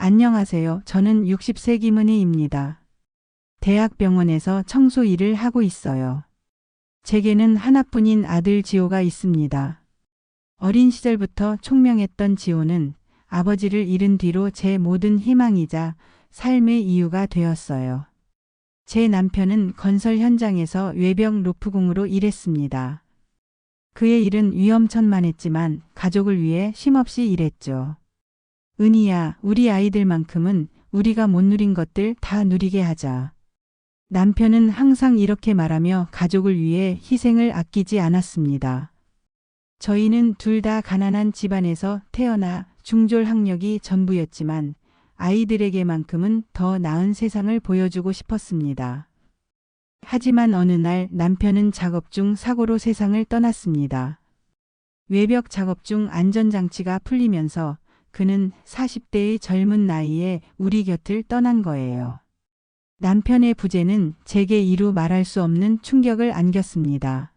안녕하세요. 저는 60세 김은희입니다. 대학병원에서 청소 일을 하고 있어요. 제게는 하나뿐인 아들 지호가 있습니다. 어린 시절부터 총명했던 지호는 아버지를 잃은 뒤로 제 모든 희망이자 삶의 이유가 되었어요. 제 남편은 건설 현장에서 외벽 로프공으로 일했습니다. 그의 일은 위험천만했지만 가족을 위해 쉼없이 일했죠. 은희야, 우리 아이들만큼은 우리가 못 누린 것들 다 누리게 하자. 남편은 항상 이렇게 말하며 가족을 위해 희생을 아끼지 않았습니다. 저희는 둘 다 가난한 집안에서 태어나 중졸 학력이 전부였지만 아이들에게만큼은 더 나은 세상을 보여주고 싶었습니다. 하지만 어느 날 남편은 작업 중 사고로 세상을 떠났습니다. 외벽 작업 중 안전장치가 풀리면서 그는 40대의 젊은 나이에 우리 곁을 떠난 거예요. 남편의 부재는 제게 이루 말할 수 없는 충격을 안겼습니다.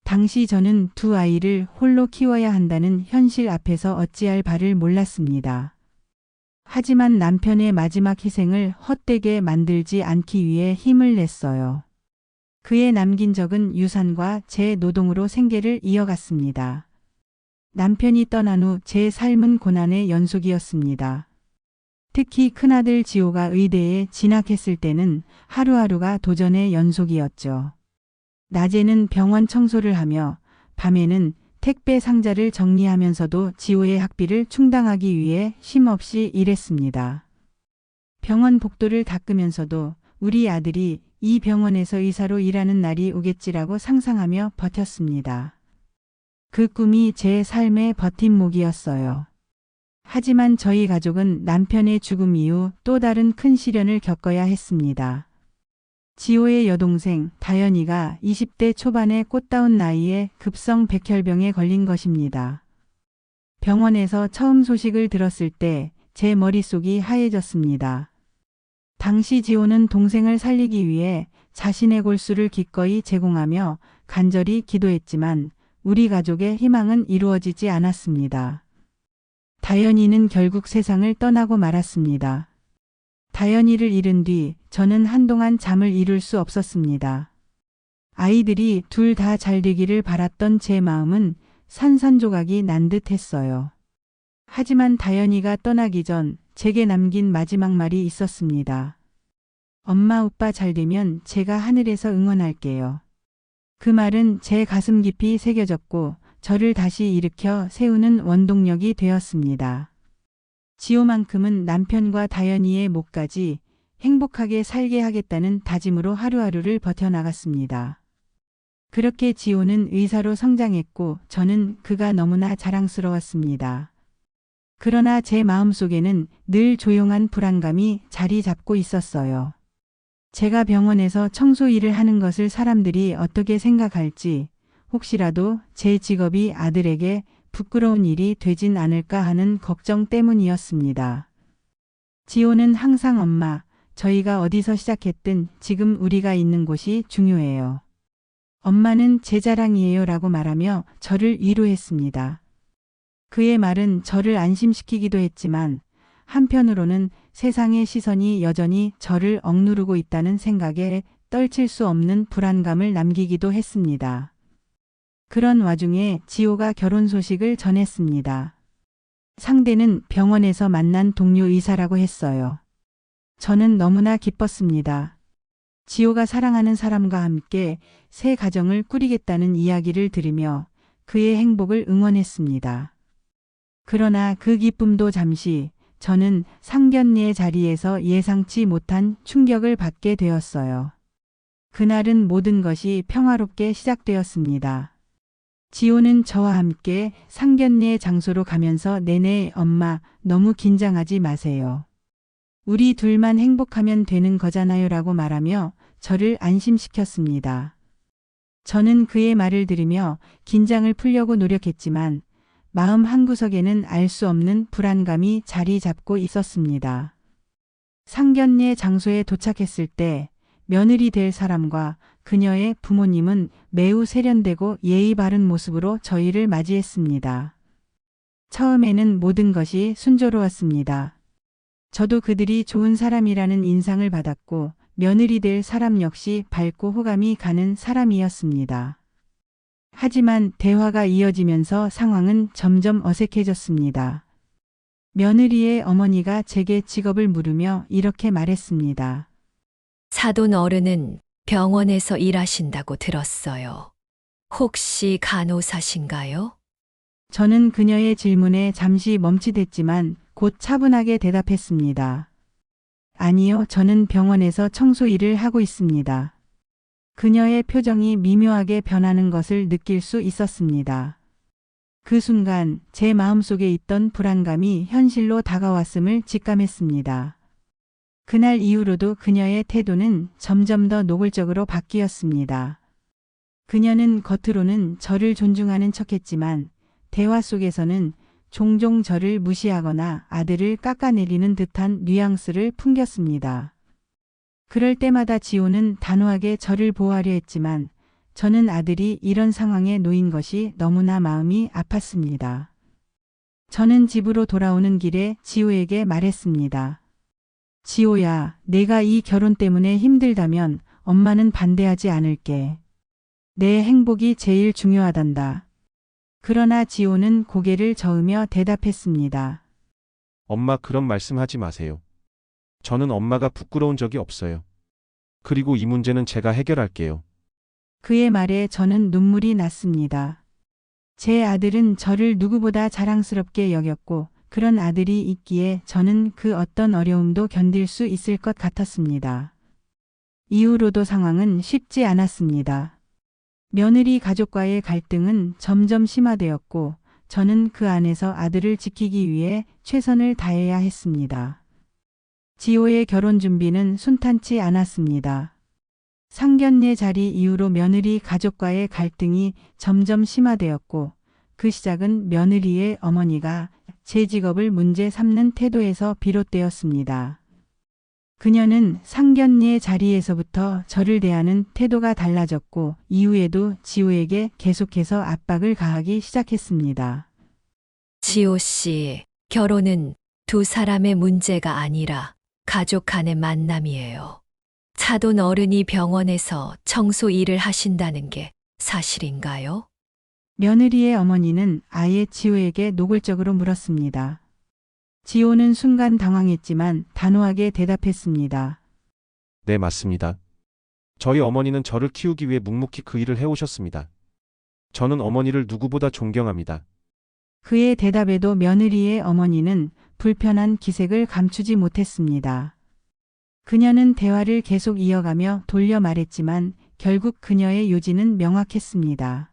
당시 저는 두 아이를 홀로 키워야 한다는 현실 앞에서 어찌할 바를 몰랐습니다. 하지만 남편의 마지막 희생을 헛되게 만들지 않기 위해 힘을 냈어요. 그의 남긴 적은 유산과 제 노동으로 생계를 이어갔습니다. 남편이 떠난 후 제 삶은 고난의 연속이었습니다. 특히 큰아들 지호가 의대에 진학했을 때는 하루하루가 도전의 연속이었죠. 낮에는 병원 청소를 하며 밤에는 택배 상자를 정리하면서도 지호의 학비를 충당하기 위해 쉼없이 일했습니다. 병원 복도를 닦으면서도 우리 아들이 이 병원에서 의사로 일하는 날이 오겠지라고 상상하며 버텼습니다. 그 꿈이 제 삶의 버팀목이었어요. 하지만 저희 가족은 남편의 죽음 이후 또 다른 큰 시련을 겪어야 했습니다. 지호의 여동생 다연이가 20대 초반의 꽃다운 나이에 급성 백혈병에 걸린 것입니다. 병원에서 처음 소식을 들었을 때 제 머릿속이 하얘졌습니다. 당시 지호는 동생을 살리기 위해 자신의 골수를 기꺼이 제공하며 간절히 기도했지만 우리 가족의 희망은 이루어지지 않았습니다. 다연이는 결국 세상을 떠나고 말았습니다. 다연이를 잃은 뒤 저는 한동안 잠을 이룰 수 없었습니다. 아이들이 둘 다 잘 되기를 바랐던 제 마음은 산산조각이 난 듯했어요. 하지만 다연이가 떠나기 전 제게 남긴 마지막 말이 있었습니다. 엄마 오빠 잘 되면 제가 하늘에서 응원할게요. 그 말은 제 가슴 깊이 새겨졌고 저를 다시 일으켜 세우는 원동력이 되었습니다. 지호만큼은 남편과 다연이의 목까지 행복하게 살게 하겠다는 다짐으로 하루하루를 버텨나갔습니다. 그렇게 지호는 의사로 성장했고 저는 그가 너무나 자랑스러웠습니다. 그러나 제 마음속에는 늘 조용한 불안감이 자리 잡고 있었어요. 제가 병원에서 청소 일을 하는 것을 사람들이 어떻게 생각할지, 혹시라도 제 직업이 아들에게 부끄러운 일이 되진 않을까 하는 걱정 때문이었습니다. 지호는 항상 엄마, 저희가 어디서 시작했든 지금 우리가 있는 곳이 중요해요. 엄마는 제 자랑이에요 라고 말하며 저를 위로했습니다. 그의 말은 저를 안심시키기도 했지만 한편으로는 세상의 시선이 여전히 저를 억누르고 있다는 생각에 떨칠 수 없는 불안감을 남기기도 했습니다. 그런 와중에 지호가 결혼 소식을 전했습니다. 상대는 병원에서 만난 동료 의사라고 했어요. 저는 너무나 기뻤습니다. 지호가 사랑하는 사람과 함께 새 가정을 꾸리겠다는 이야기를 들으며 그의 행복을 응원했습니다. 그러나 그 기쁨도 잠시 저는 상견례의 자리에서 예상치 못한 충격을 받게 되었어요. 그날은 모든 것이 평화롭게 시작되었습니다. 지호는 저와 함께 상견례 장소로 가면서 내내 엄마 너무 긴장하지 마세요. 우리 둘만 행복하면 되는 거잖아요 라고 말하며 저를 안심시켰습니다. 저는 그의 말을 들으며 긴장을 풀려고 노력했지만 마음 한구석에는 알 수 없는 불안감이 자리 잡고 있었습니다. 상견례 장소에 도착했을 때 며느리 될 사람과 그녀의 부모님은 매우 세련되고 예의 바른 모습으로 저희를 맞이했습니다. 처음에는 모든 것이 순조로웠습니다. 저도 그들이 좋은 사람이라는 인상을 받았고 며느리 될 사람 역시 밝고 호감이 가는 사람이었습니다. 하지만 대화가 이어지면서 상황은 점점 어색해졌습니다. 며느리의 어머니가 제게 직업을 물으며 이렇게 말했습니다. 사돈 어른은 병원에서 일하신다고 들었어요. 혹시 간호사신가요? 저는 그녀의 질문에 잠시 멈칫했지만 곧 차분하게 대답했습니다. 아니요, 저는 병원에서 청소 일을 하고 있습니다. 그녀의 표정이 미묘하게 변하는 것을 느낄 수 있었습니다. 그 순간 제 마음속에 있던 불안감이 현실로 다가왔음을 직감했습니다. 그날 이후로도 그녀의 태도는 점점 더 노골적으로 바뀌었습니다. 그녀는 겉으로는 저를 존중하는 척했지만 대화 속에서는 종종 저를 무시하거나 아들을 깎아내리는 듯한 뉘앙스를 풍겼습니다. 그럴 때마다 지호는 단호하게 저를 보호하려 했지만 저는 아들이 이런 상황에 놓인 것이 너무나 마음이 아팠습니다. 저는 집으로 돌아오는 길에 지호에게 말했습니다. 지호야, 내가 이 결혼 때문에 힘들다면 엄마는 반대하지 않을게. 내 행복이 제일 중요하단다. 그러나 지호는 고개를 저으며 대답했습니다. 엄마 그런 말씀하지 마세요. 저는 엄마가 부끄러운 적이 없어요. 그리고 이 문제는 제가 해결할게요. 그의 말에 저는 눈물이 났습니다. 제 아들은 저를 누구보다 자랑스럽게 여겼고 그런 아들이 있기에 저는 그 어떤 어려움도 견딜 수 있을 것 같았습니다. 이후로도 상황은 쉽지 않았습니다. 며느리 가족과의 갈등은 점점 심화되었고 저는 그 안에서 아들을 지키기 위해 최선을 다해야 했습니다. 지호의 결혼 준비는 순탄치 않았습니다. 상견례 자리 이후로 며느리 가족과의 갈등이 점점 심화되었고 그 시작은 며느리의 어머니가 제 직업을 문제 삼는 태도에서 비롯되었습니다. 그녀는 상견례 자리에서부터 저를 대하는 태도가 달라졌고 이후에도 지호에게 계속해서 압박을 가하기 시작했습니다. 지호 씨, 결혼은 두 사람의 문제가 아니라 가족 간의 만남이에요. 사돈 어른이 병원에서 청소 일을 하신다는 게 사실인가요? 며느리의 어머니는 아예 지호에게 노골적으로 물었습니다. 지호는 순간 당황했지만 단호하게 대답했습니다. 네, 맞습니다. 저희 어머니는 저를 키우기 위해 묵묵히 그 일을 해오셨습니다. 저는 어머니를 누구보다 존경합니다. 그의 대답에도 며느리의 어머니는 불편한 기색을 감추지 못했습니다. 그녀는 대화를 계속 이어가며 돌려 말했지만 결국 그녀의 요지는 명확했습니다.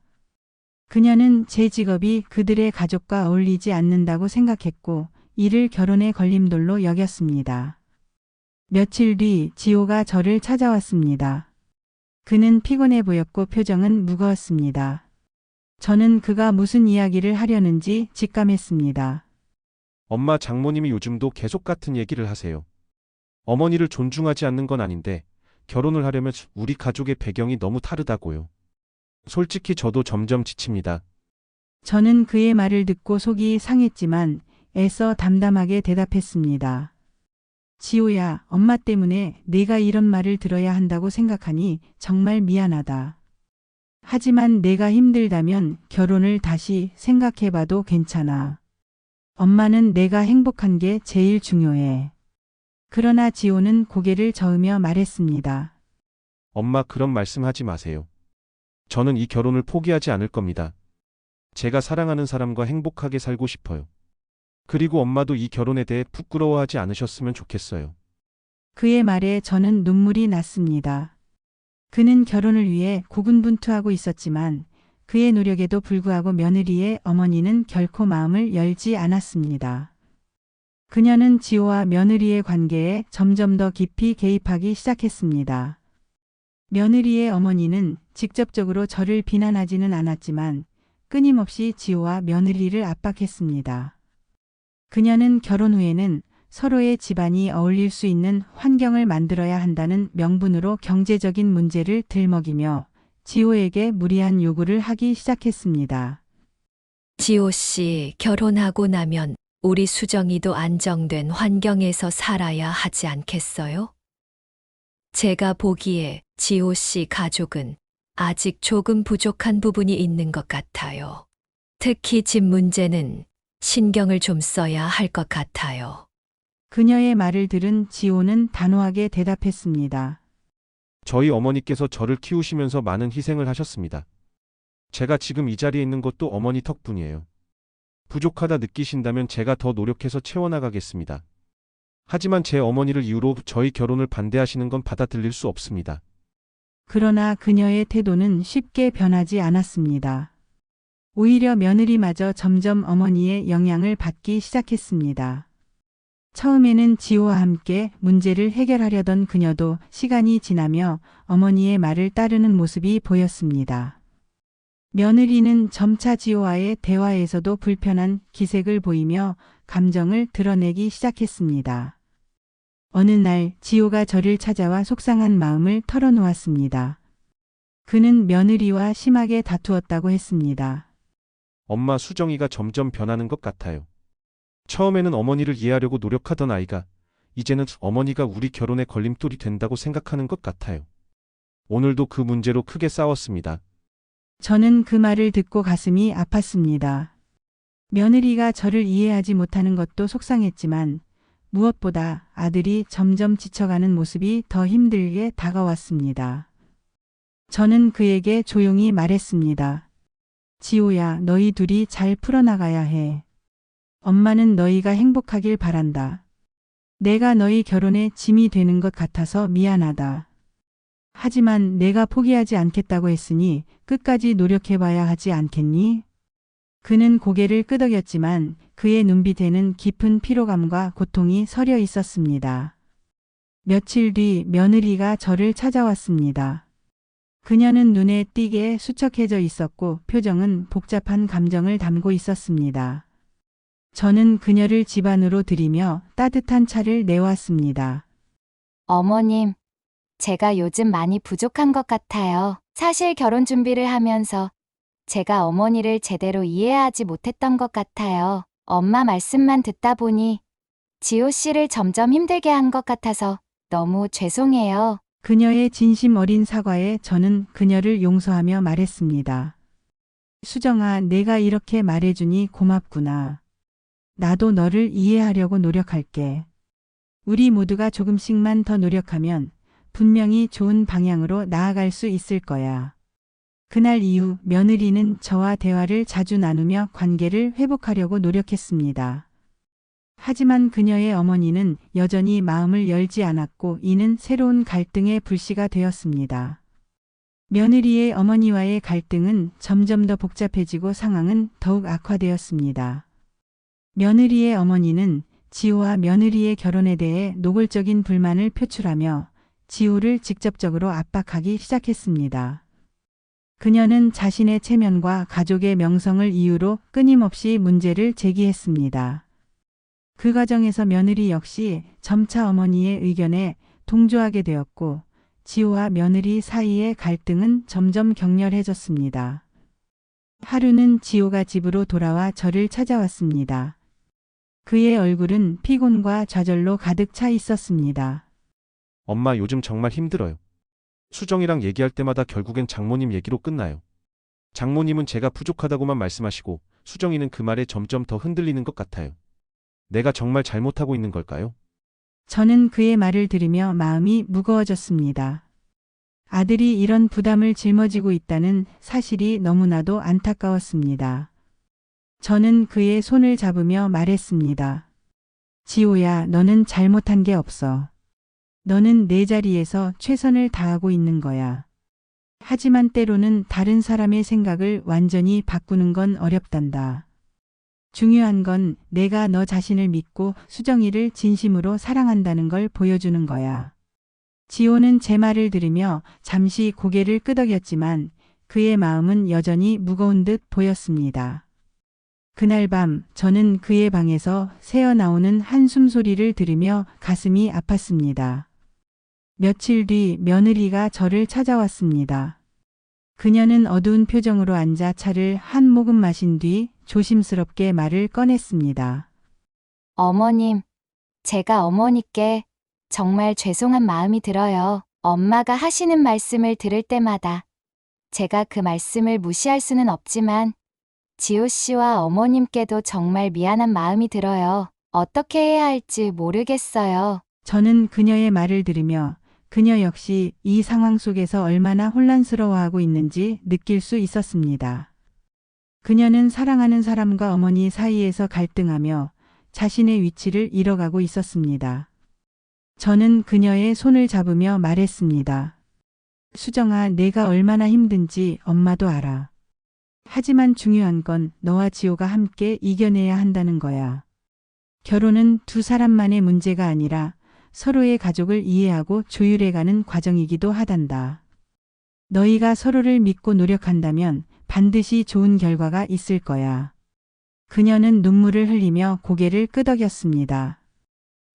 그녀는 제 직업이 그들의 가족과 어울리지 않는다고 생각했고 이를 결혼의 걸림돌로 여겼습니다. 며칠 뒤 지호가 저를 찾아왔습니다. 그는 피곤해 보였고 표정은 무거웠습니다. 저는 그가 무슨 이야기를 하려는지 직감했습니다. 엄마, 장모님이 요즘도 계속 같은 얘기를 하세요. 어머니를 존중하지 않는 건 아닌데 결혼을 하려면 우리 가족의 배경이 너무 다르다고요. 솔직히 저도 점점 지칩니다. 저는 그의 말을 듣고 속이 상했지만 애써 담담하게 대답했습니다. 지호야, 엄마 때문에 내가 이런 말을 들어야 한다고 생각하니 정말 미안하다. 하지만 내가 힘들다면 결혼을 다시 생각해봐도 괜찮아. 엄마는 내가 행복한 게 제일 중요해. 그러나 지호는 고개를 저으며 말했습니다. 엄마 그런 말씀하지 마세요. 저는 이 결혼을 포기하지 않을 겁니다. 제가 사랑하는 사람과 행복하게 살고 싶어요. 그리고 엄마도 이 결혼에 대해 부끄러워하지 않으셨으면 좋겠어요. 그의 말에 저는 눈물이 났습니다. 그는 결혼을 위해 고군분투하고 있었지만 그의 노력에도 불구하고 며느리의 어머니는 결코 마음을 열지 않았습니다. 그녀는 지호와 며느리의 관계에 점점 더 깊이 개입하기 시작했습니다. 며느리의 어머니는 직접적으로 저를 비난하지는 않았지만 끊임없이 지호와 며느리를 압박했습니다. 그녀는 결혼 후에는 서로의 집안이 어울릴 수 있는 환경을 만들어야 한다는 명분으로 경제적인 문제를 들먹이며 지호에게 무리한 요구를 하기 시작했습니다. 지호 씨, 결혼하고 나면 우리 수정이도 안정된 환경에서 살아야 하지 않겠어요? 제가 보기에 지호 씨 가족은 아직 조금 부족한 부분이 있는 것 같아요. 특히 집 문제는 신경을 좀 써야 할 것 같아요. 그녀의 말을 들은 지호는 단호하게 대답했습니다. 저희 어머니께서 저를 키우시면서 많은 희생을 하셨습니다. 제가 지금 이 자리에 있는 것도 어머니 덕분이에요. 부족하다 느끼신다면 제가 더 노력해서 채워나가겠습니다. 하지만 제 어머니를 이유로 저희 결혼을 반대하시는 건 받아들일 수 없습니다. 그러나 그녀의 태도는 쉽게 변하지 않았습니다. 오히려 며느리마저 점점 어머니의 영향을 받기 시작했습니다. 처음에는 지호와 함께 문제를 해결하려던 그녀도 시간이 지나며 어머니의 말을 따르는 모습이 보였습니다. 며느리는 점차 지호와의 대화에서도 불편한 기색을 보이며 감정을 드러내기 시작했습니다. 어느 날 지호가 저를 찾아와 속상한 마음을 털어놓았습니다. 그는 며느리와 심하게 다투었다고 했습니다. 엄마 수정이가 점점 변하는 것 같아요. 처음에는 어머니를 이해하려고 노력하던 아이가 이제는 어머니가 우리 결혼에 걸림돌이 된다고 생각하는 것 같아요. 오늘도 그 문제로 크게 싸웠습니다. 저는 그 말을 듣고 가슴이 아팠습니다. 며느리가 저를 이해하지 못하는 것도 속상했지만 무엇보다 아들이 점점 지쳐가는 모습이 더 힘들게 다가왔습니다. 저는 그에게 조용히 말했습니다. 지호야, 너희 둘이 잘 풀어나가야 해. 엄마는 너희가 행복하길 바란다. 내가 너희 결혼에 짐이 되는 것 같아서 미안하다. 하지만 내가 포기하지 않겠다고 했으니 끝까지 노력해봐야 하지 않겠니? 그는 고개를 끄덕였지만 그의 눈빛에는 깊은 피로감과 고통이 서려 있었습니다. 며칠 뒤 며느리가 저를 찾아왔습니다. 그녀는 눈에 띄게 수척해져 있었고 표정은 복잡한 감정을 담고 있었습니다. 저는 그녀를 집 안으로 들이며 따뜻한 차를 내왔습니다. 어머님, 제가 요즘 많이 부족한 것 같아요. 사실 결혼 준비를 하면서 제가 어머니를 제대로 이해하지 못했던 것 같아요. 엄마 말씀만 듣다 보니 지호 씨를 점점 힘들게 한 것 같아서 너무 죄송해요. 그녀의 진심 어린 사과에 저는 그녀를 용서하며 말했습니다. 수정아, 내가 이렇게 말해주니 고맙구나. 나도 너를 이해하려고 노력할게. 우리 모두가 조금씩만 더 노력하면 분명히 좋은 방향으로 나아갈 수 있을 거야. 그날 이후 며느리는 저와 대화를 자주 나누며 관계를 회복하려고 노력했습니다. 하지만 그녀의 어머니는 여전히 마음을 열지 않았고 이는 새로운 갈등의 불씨가 되었습니다. 며느리의 어머니와의 갈등은 점점 더 복잡해지고 상황은 더욱 악화되었습니다. 며느리의 어머니는 지호와 며느리의 결혼에 대해 노골적인 불만을 표출하며 지호를 직접적으로 압박하기 시작했습니다. 그녀는 자신의 체면과 가족의 명성을 이유로 끊임없이 문제를 제기했습니다. 그 과정에서 며느리 역시 점차 어머니의 의견에 동조하게 되었고 지호와 며느리 사이의 갈등은 점점 격렬해졌습니다. 하루는 지호가 집으로 돌아와 저를 찾아왔습니다. 그의 얼굴은 피곤과 좌절로 가득 차 있었습니다. 엄마 요즘 정말 힘들어요. 수정이랑 얘기할 때마다 결국엔 장모님 얘기로 끝나요. 장모님은 제가 부족하다고만 말씀하시고 수정이는 그 말에 점점 더 흔들리는 것 같아요. 내가 정말 잘못하고 있는 걸까요? 저는 그의 말을 들으며 마음이 무거워졌습니다. 아들이 이런 부담을 짊어지고 있다는 사실이 너무나도 안타까웠습니다. 저는 그의 손을 잡으며 말했습니다. 지호야, 너는 잘못한 게 없어. 너는 내 자리에서 최선을 다하고 있는 거야. 하지만 때로는 다른 사람의 생각을 완전히 바꾸는 건 어렵단다. 중요한 건 내가 너 자신을 믿고 수정이를 진심으로 사랑한다는 걸 보여주는 거야. 지호는 제 말을 들으며 잠시 고개를 끄덕였지만 그의 마음은 여전히 무거운 듯 보였습니다. 그날 밤 저는 그의 방에서 새어나오는 한숨 소리를 들으며 가슴이 아팠습니다. 며칠 뒤 며느리가 저를 찾아왔습니다. 그녀는 어두운 표정으로 앉아 차를 한 모금 마신 뒤 조심스럽게 말을 꺼냈습니다. 어머님, 제가 어머니께 정말 죄송한 마음이 들어요. 엄마가 하시는 말씀을 들을 때마다 제가 그 말씀을 무시할 수는 없지만 지호 씨와 어머님께도 정말 미안한 마음이 들어요. 어떻게 해야 할지 모르겠어요. 저는 그녀의 말을 들으며 그녀 역시 이 상황 속에서 얼마나 혼란스러워하고 있는지 느낄 수 있었습니다. 그녀는 사랑하는 사람과 어머니 사이에서 갈등하며 자신의 위치를 잃어가고 있었습니다. 저는 그녀의 손을 잡으며 말했습니다. 수정아, 내가 얼마나 힘든지 엄마도 알아. 하지만 중요한 건 너와 지호가 함께 이겨내야 한다는 거야. 결혼은 두 사람만의 문제가 아니라 서로의 가족을 이해하고 조율해가는 과정이기도 하단다. 너희가 서로를 믿고 노력한다면 반드시 좋은 결과가 있을 거야. 그녀는 눈물을 흘리며 고개를 끄덕였습니다.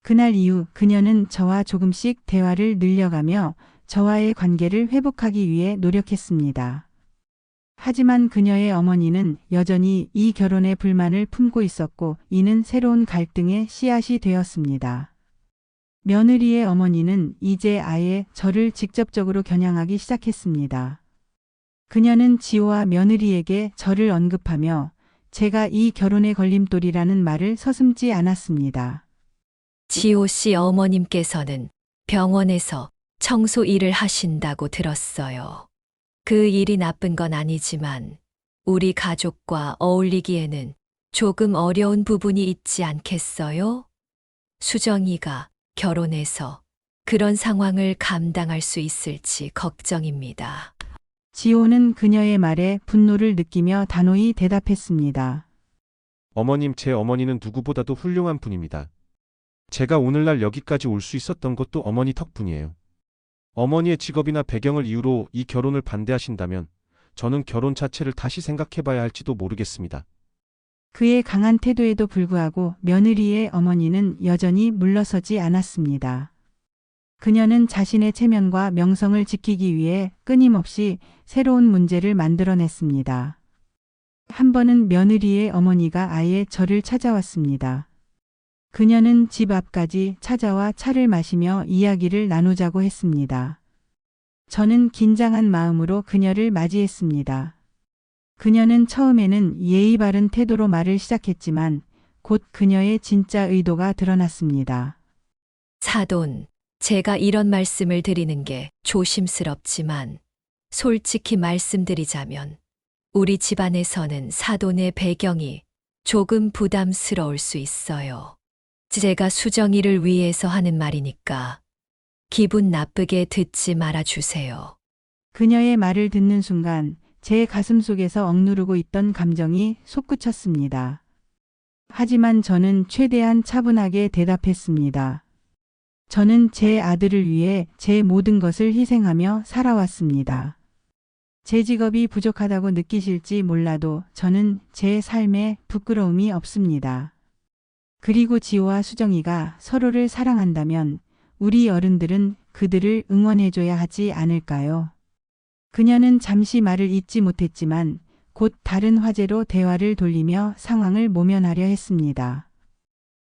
그날 이후 그녀는 저와 조금씩 대화를 늘려가며 저와의 관계를 회복하기 위해 노력했습니다. 하지만 그녀의 어머니는 여전히 이 결혼에 불만을 품고 있었고 이는 새로운 갈등의 씨앗이 되었습니다. 며느리의 어머니는 이제 아예 저를 직접적으로 겨냥하기 시작했습니다. 그녀는 지호와 며느리에게 저를 언급하며 제가 이 결혼의 걸림돌이라는 말을 서슴지 않았습니다. 지호 씨 어머님께서는 병원에서 청소 일을 하신다고 들었어요. 그 일이 나쁜 건 아니지만 우리 가족과 어울리기에는 조금 어려운 부분이 있지 않겠어요? 수정이가 결혼해서 그런 상황을 감당할 수 있을지 걱정입니다. 지호는 그녀의 말에 분노를 느끼며 단호히 대답했습니다. 어머님, 제 어머니는 누구보다도 훌륭한 분입니다. 제가 오늘날 여기까지 올 수 있었던 것도 어머니 덕분이에요. 어머니의 직업이나 배경을 이유로 이 결혼을 반대하신다면 저는 결혼 자체를 다시 생각해봐야 할지도 모르겠습니다. 그의 강한 태도에도 불구하고 며느리의 어머니는 여전히 물러서지 않았습니다. 그녀는 자신의 체면과 명성을 지키기 위해 끊임없이 새로운 문제를 만들어냈습니다. 한 번은 며느리의 어머니가 아예 저를 찾아왔습니다. 그녀는 집 앞까지 찾아와 차를 마시며 이야기를 나누자고 했습니다. 저는 긴장한 마음으로 그녀를 맞이했습니다. 그녀는 처음에는 예의 바른 태도로 말을 시작했지만 곧 그녀의 진짜 의도가 드러났습니다. 사돈, 제가 이런 말씀을 드리는 게 조심스럽지만 솔직히 말씀드리자면 우리 집안에서는 사돈의 배경이 조금 부담스러울 수 있어요. 제가 수정이를 위해서 하는 말이니까 기분 나쁘게 듣지 말아주세요. 그녀의 말을 듣는 순간 제 가슴 속에서 억누르고 있던 감정이 솟구쳤습니다. 하지만 저는 최대한 차분하게 대답했습니다. 저는 제 아들을 위해 제 모든 것을 희생하며 살아왔습니다. 제 직업이 부족하다고 느끼실지 몰라도 저는 제 삶에 부끄러움이 없습니다. 그리고 지호와 수정이가 서로를 사랑한다면 우리 어른들은 그들을 응원해줘야 하지 않을까요? 그녀는 잠시 말을 잇지 못했지만 곧 다른 화제로 대화를 돌리며 상황을 모면하려 했습니다.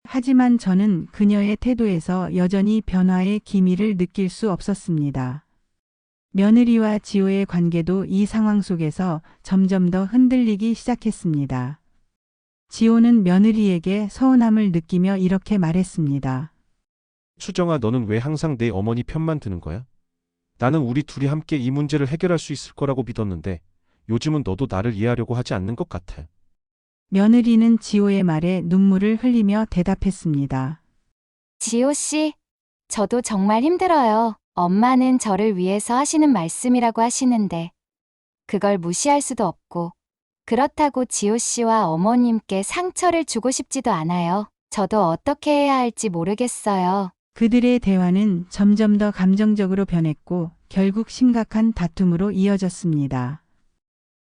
하지만 저는 그녀의 태도에서 여전히 변화의 기미를 느낄 수 없었습니다. 며느리와 지호의 관계도 이 상황 속에서 점점 더 흔들리기 시작했습니다. 지호는 며느리에게 서운함을 느끼며 이렇게 말했습니다. 수정아, 너는 왜 항상 내 어머니 편만 드는 거야? 나는 우리 둘이 함께 이 문제를 해결할 수 있을 거라고 믿었는데 요즘은 너도 나를 이해하려고 하지 않는 것 같아. 며느리는 지호의 말에 눈물을 흘리며 대답했습니다. 지호 씨, 저도 정말 힘들어요. 엄마는 저를 위해서 하시는 말씀이라고 하시는데 그걸 무시할 수도 없고 그렇다고 지호 씨와 어머님께 상처를 주고 싶지도 않아요. 저도 어떻게 해야 할지 모르겠어요. 그들의 대화는 점점 더 감정적으로 변했고 결국 심각한 다툼으로 이어졌습니다.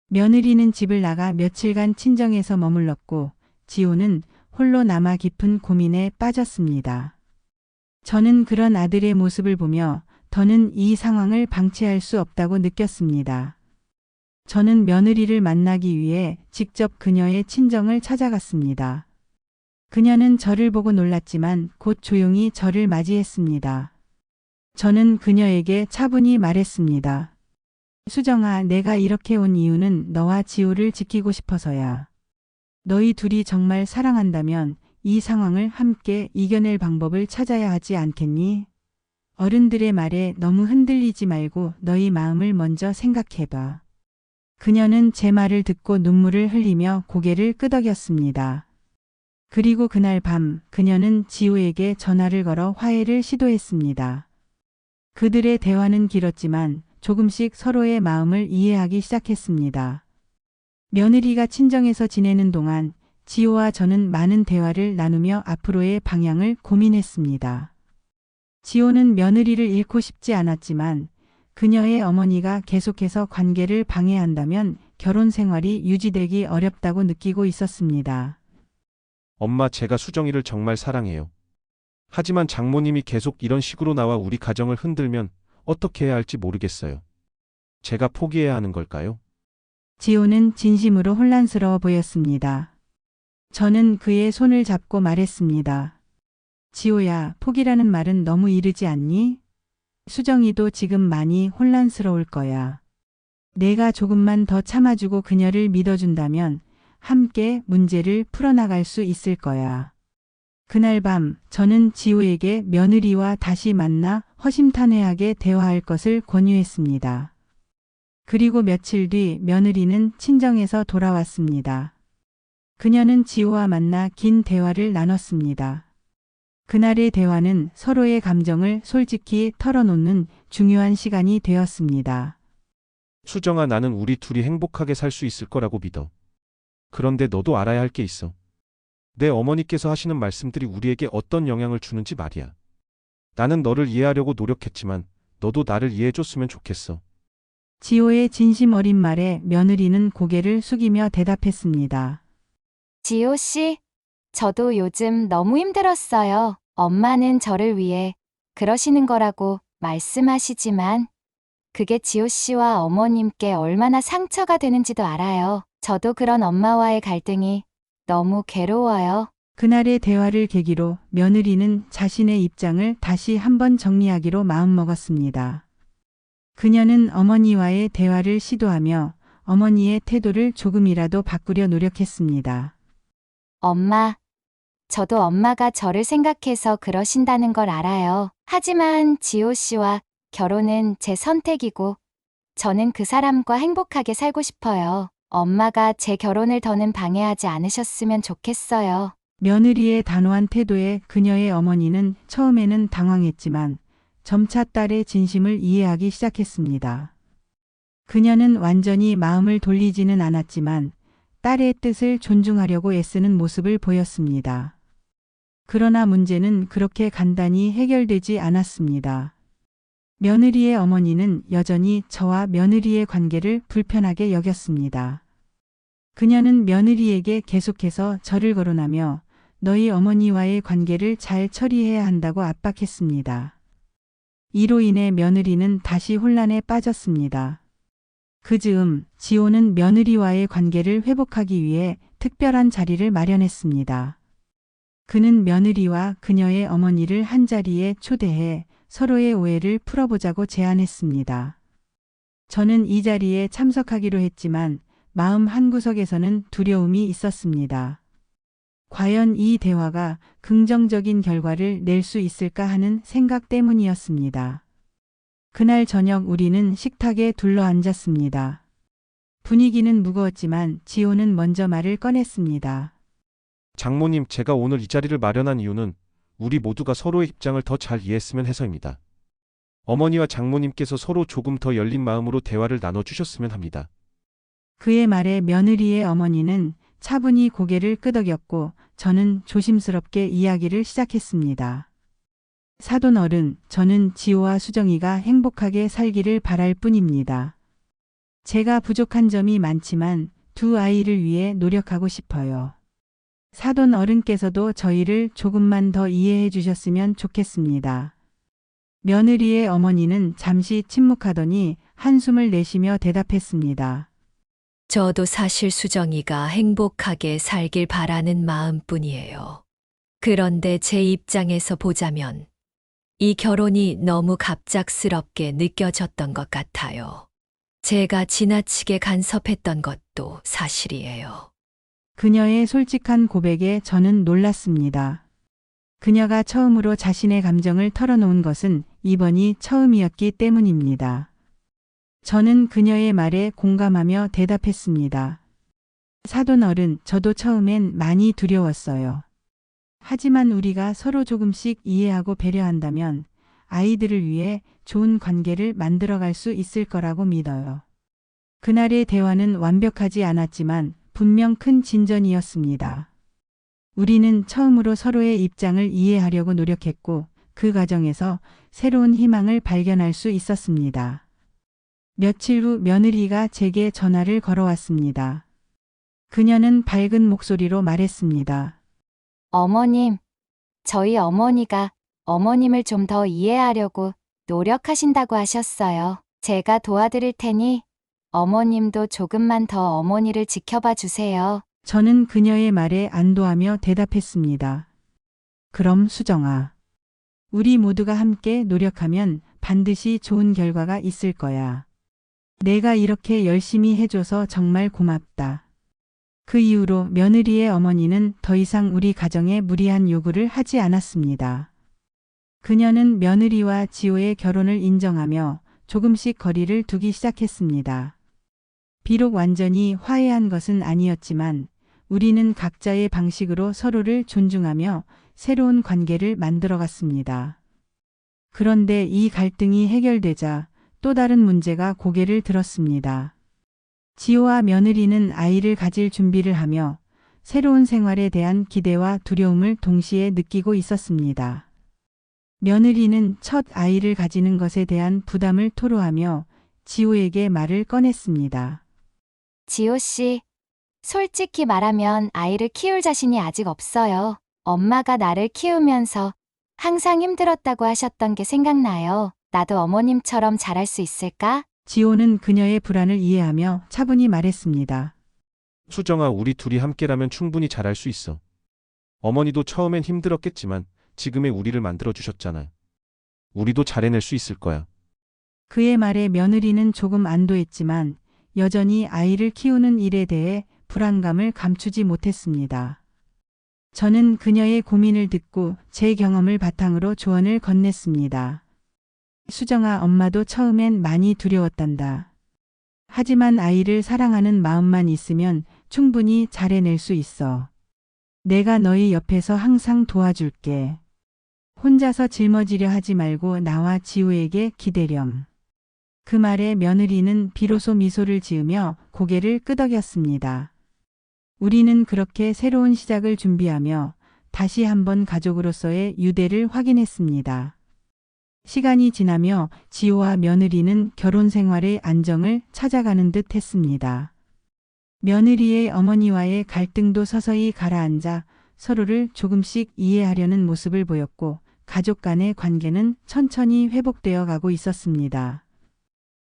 며느리는 집을 나가 며칠간 친정에서 머물렀고 지호는 홀로 남아 깊은 고민에 빠졌습니다. 저는 그런 아들의 모습을 보며 더는 이 상황을 방치할 수 없다고 느꼈습니다. 저는 며느리를 만나기 위해 직접 그녀의 친정을 찾아갔습니다. 그녀는 저를 보고 놀랐지만 곧 조용히 저를 맞이했습니다. 저는 그녀에게 차분히 말했습니다. 수정아, 내가 이렇게 온 이유는 너와 지호를 지키고 싶어서야. 너희 둘이 정말 사랑한다면 이 상황을 함께 이겨낼 방법을 찾아야 하지 않겠니? 어른들의 말에 너무 흔들리지 말고 너희 마음을 먼저 생각해봐. 그녀는 제 말을 듣고 눈물을 흘리며 고개를 끄덕였습니다. 그리고 그날 밤 그녀는 지호에게 전화를 걸어 화해를 시도했습니다. 그들의 대화는 길었지만 조금씩 서로의 마음을 이해하기 시작했습니다. 며느리가 친정에서 지내는 동안 지호와 저는 많은 대화를 나누며 앞으로의 방향을 고민했습니다. 지호는 며느리를 잃고 싶지 않았지만 그녀의 어머니가 계속해서 관계를 방해한다면 결혼 생활이 유지되기 어렵다고 느끼고 있었습니다. 엄마, 제가 수정이를 정말 사랑해요. 하지만 장모님이 계속 이런 식으로 나와 우리 가정을 흔들면 어떻게 해야 할지 모르겠어요. 제가 포기해야 하는 걸까요? 지호는 진심으로 혼란스러워 보였습니다. 저는 그의 손을 잡고 말했습니다. 지호야, 포기라는 말은 너무 이르지 않니? 수정이도 지금 많이 혼란스러울 거야. 내가 조금만 더 참아주고 그녀를 믿어준다면 함께 문제를 풀어나갈 수 있을 거야. 그날 밤 저는 지호에게 며느리와 다시 만나 허심탄회하게 대화할 것을 권유했습니다. 그리고 며칠 뒤 며느리는 친정에서 돌아왔습니다. 그녀는 지호와 만나 긴 대화를 나눴습니다. 그날의 대화는 서로의 감정을 솔직히 털어놓는 중요한 시간이 되었습니다. 수정아, 나는 우리 둘이 행복하게 살 수 있을 거라고 믿어. 그런데 너도 알아야 할 게 있어. 내 어머니께서 하시는 말씀들이 우리에게 어떤 영향을 주는지 말이야. 나는 너를 이해하려고 노력했지만 너도 나를 이해해줬으면 좋겠어. 지호의 진심 어린 말에 며느리는 고개를 숙이며 대답했습니다. 지호 씨, 저도 요즘 너무 힘들었어요. 엄마는 저를 위해 그러시는 거라고 말씀하시지만 그게 지호 씨와 어머님께 얼마나 상처가 되는지도 알아요. 저도 그런 엄마와의 갈등이 너무 괴로워요. 그날의 대화를 계기로 며느리는 자신의 입장을 다시 한번 정리하기로 마음먹었습니다. 그녀는 어머니와의 대화를 시도하며 어머니의 태도를 조금이라도 바꾸려 노력했습니다. 엄마, 저도 엄마가 저를 생각해서 그러신다는 걸 알아요. 하지만 지호 씨와 결혼은 제 선택이고 저는 그 사람과 행복하게 살고 싶어요. 엄마가 제 결혼을 더는 방해하지 않으셨으면 좋겠어요. 며느리의 단호한 태도에 그녀의 어머니는 처음에는 당황했지만 점차 딸의 진심을 이해하기 시작했습니다. 그녀는 완전히 마음을 돌리지는 않았지만 딸의 뜻을 존중하려고 애쓰는 모습을 보였습니다. 그러나 문제는 그렇게 간단히 해결되지 않았습니다. 며느리의 어머니는 여전히 저와 며느리의 관계를 불편하게 여겼습니다. 그녀는 며느리에게 계속해서 절을 거론하며 너희 어머니와의 관계를 잘 처리해야 한다고 압박했습니다. 이로 인해 며느리는 다시 혼란에 빠졌습니다. 그 즈음 지호는 며느리와의 관계를 회복하기 위해 특별한 자리를 마련했습니다. 그는 며느리와 그녀의 어머니를 한자리에 초대해 서로의 오해를 풀어보자고 제안했습니다. 저는 이 자리에 참석하기로 했지만 마음 한구석에서는 두려움이 있었습니다. 과연 이 대화가 긍정적인 결과를 낼 수 있을까 하는 생각 때문이었습니다. 그날 저녁 우리는 식탁에 둘러앉았습니다. 분위기는 무거웠지만 지호는 먼저 말을 꺼냈습니다. 장모님, 제가 오늘 이 자리를 마련한 이유는 우리 모두가 서로의 입장을 더 잘 이해했으면 해서입니다. 어머니와 장모님께서 서로 조금 더 열린 마음으로 대화를 나눠주셨으면 합니다. 그의 말에 며느리의 어머니는 차분히 고개를 끄덕였고 저는 조심스럽게 이야기를 시작했습니다. 사돈 어른, 저는 지호와 수정이가 행복하게 살기를 바랄 뿐입니다. 제가 부족한 점이 많지만 두 아이를 위해 노력하고 싶어요. 사돈 어른께서도 저희를 조금만 더 이해해 주셨으면 좋겠습니다. 며느리의 어머니는 잠시 침묵하더니 한숨을 내쉬며 대답했습니다. 저도 사실 수정이가 행복하게 살길 바라는 마음뿐이에요. 그런데 제 입장에서 보자면 이 결혼이 너무 갑작스럽게 느껴졌던 것 같아요. 제가 지나치게 간섭했던 것도 사실이에요. 그녀의 솔직한 고백에 저는 놀랐습니다. 그녀가 처음으로 자신의 감정을 털어놓은 것은 이번이 처음이었기 때문입니다. 저는 그녀의 말에 공감하며 대답했습니다. 사돈 어른, 저도 처음엔 많이 두려웠어요. 하지만 우리가 서로 조금씩 이해하고 배려한다면 아이들을 위해 좋은 관계를 만들어갈 수 있을 거라고 믿어요. 그날의 대화는 완벽하지 않았지만 분명 큰 진전이었습니다. 우리는 처음으로 서로의 입장을 이해하려고 노력했고 그 과정에서 새로운 희망을 발견할 수 있었습니다. 며칠 후 며느리가 제게 전화를 걸어왔습니다. 그녀는 밝은 목소리로 말했습니다. 어머님, 저희 어머니가 어머님을 좀 더 이해하려고 노력하신다고 하셨어요. 제가 도와드릴 테니 어머님도 조금만 더 어머니를 지켜봐 주세요. 저는 그녀의 말에 안도하며 대답했습니다. 그럼 수정아, 우리 모두가 함께 노력하면 반드시 좋은 결과가 있을 거야. 내가 이렇게 열심히 해줘서 정말 고맙다. 그 이후로 며느리의 어머니는 더 이상 우리 가정에 무리한 요구를 하지 않았습니다. 그녀는 며느리와 지호의 결혼을 인정하며 조금씩 거리를 두기 시작했습니다. 비록 완전히 화해한 것은 아니었지만 우리는 각자의 방식으로 서로를 존중하며 새로운 관계를 만들어갔습니다. 그런데 이 갈등이 해결되자 또 다른 문제가 고개를 들었습니다. 지호와 며느리는 아이를 가질 준비를 하며 새로운 생활에 대한 기대와 두려움을 동시에 느끼고 있었습니다. 며느리는 첫 아이를 가지는 것에 대한 부담을 토로하며 지호에게 말을 꺼냈습니다. 지호 씨, 솔직히 말하면 아이를 키울 자신이 아직 없어요. 엄마가 나를 키우면서 항상 힘들었다고 하셨던 게 생각나요. 나도 어머님처럼 잘할 수 있을까? 지호는 그녀의 불안을 이해하며 차분히 말했습니다. 수정아, 우리 둘이 함께라면 충분히 잘할 수 있어. 어머니도 처음엔 힘들었겠지만 지금의 우리를 만들어주셨잖아. 우리도 잘해낼 수 있을 거야. 그의 말에 며느리는 조금 안도했지만 여전히 아이를 키우는 일에 대해 불안감을 감추지 못했습니다. 저는 그녀의 고민을 듣고 제 경험을 바탕으로 조언을 건넸습니다. 수정아, 엄마도 처음엔 많이 두려웠단다. 하지만 아이를 사랑하는 마음만 있으면 충분히 잘해낼 수 있어. 내가 너희 옆에서 항상 도와줄게. 혼자서 짊어지려 하지 말고 나와 지호에게 기대렴. 그 말에 며느리는 비로소 미소를 지으며 고개를 끄덕였습니다. 우리는 그렇게 새로운 시작을 준비하며 다시 한번 가족으로서의 유대를 확인했습니다. 시간이 지나며 지호와 며느리는 결혼 생활의 안정을 찾아가는 듯 했습니다. 며느리의 어머니와의 갈등도 서서히 가라앉아 서로를 조금씩 이해하려는 모습을 보였고 가족 간의 관계는 천천히 회복되어 가고 있었습니다.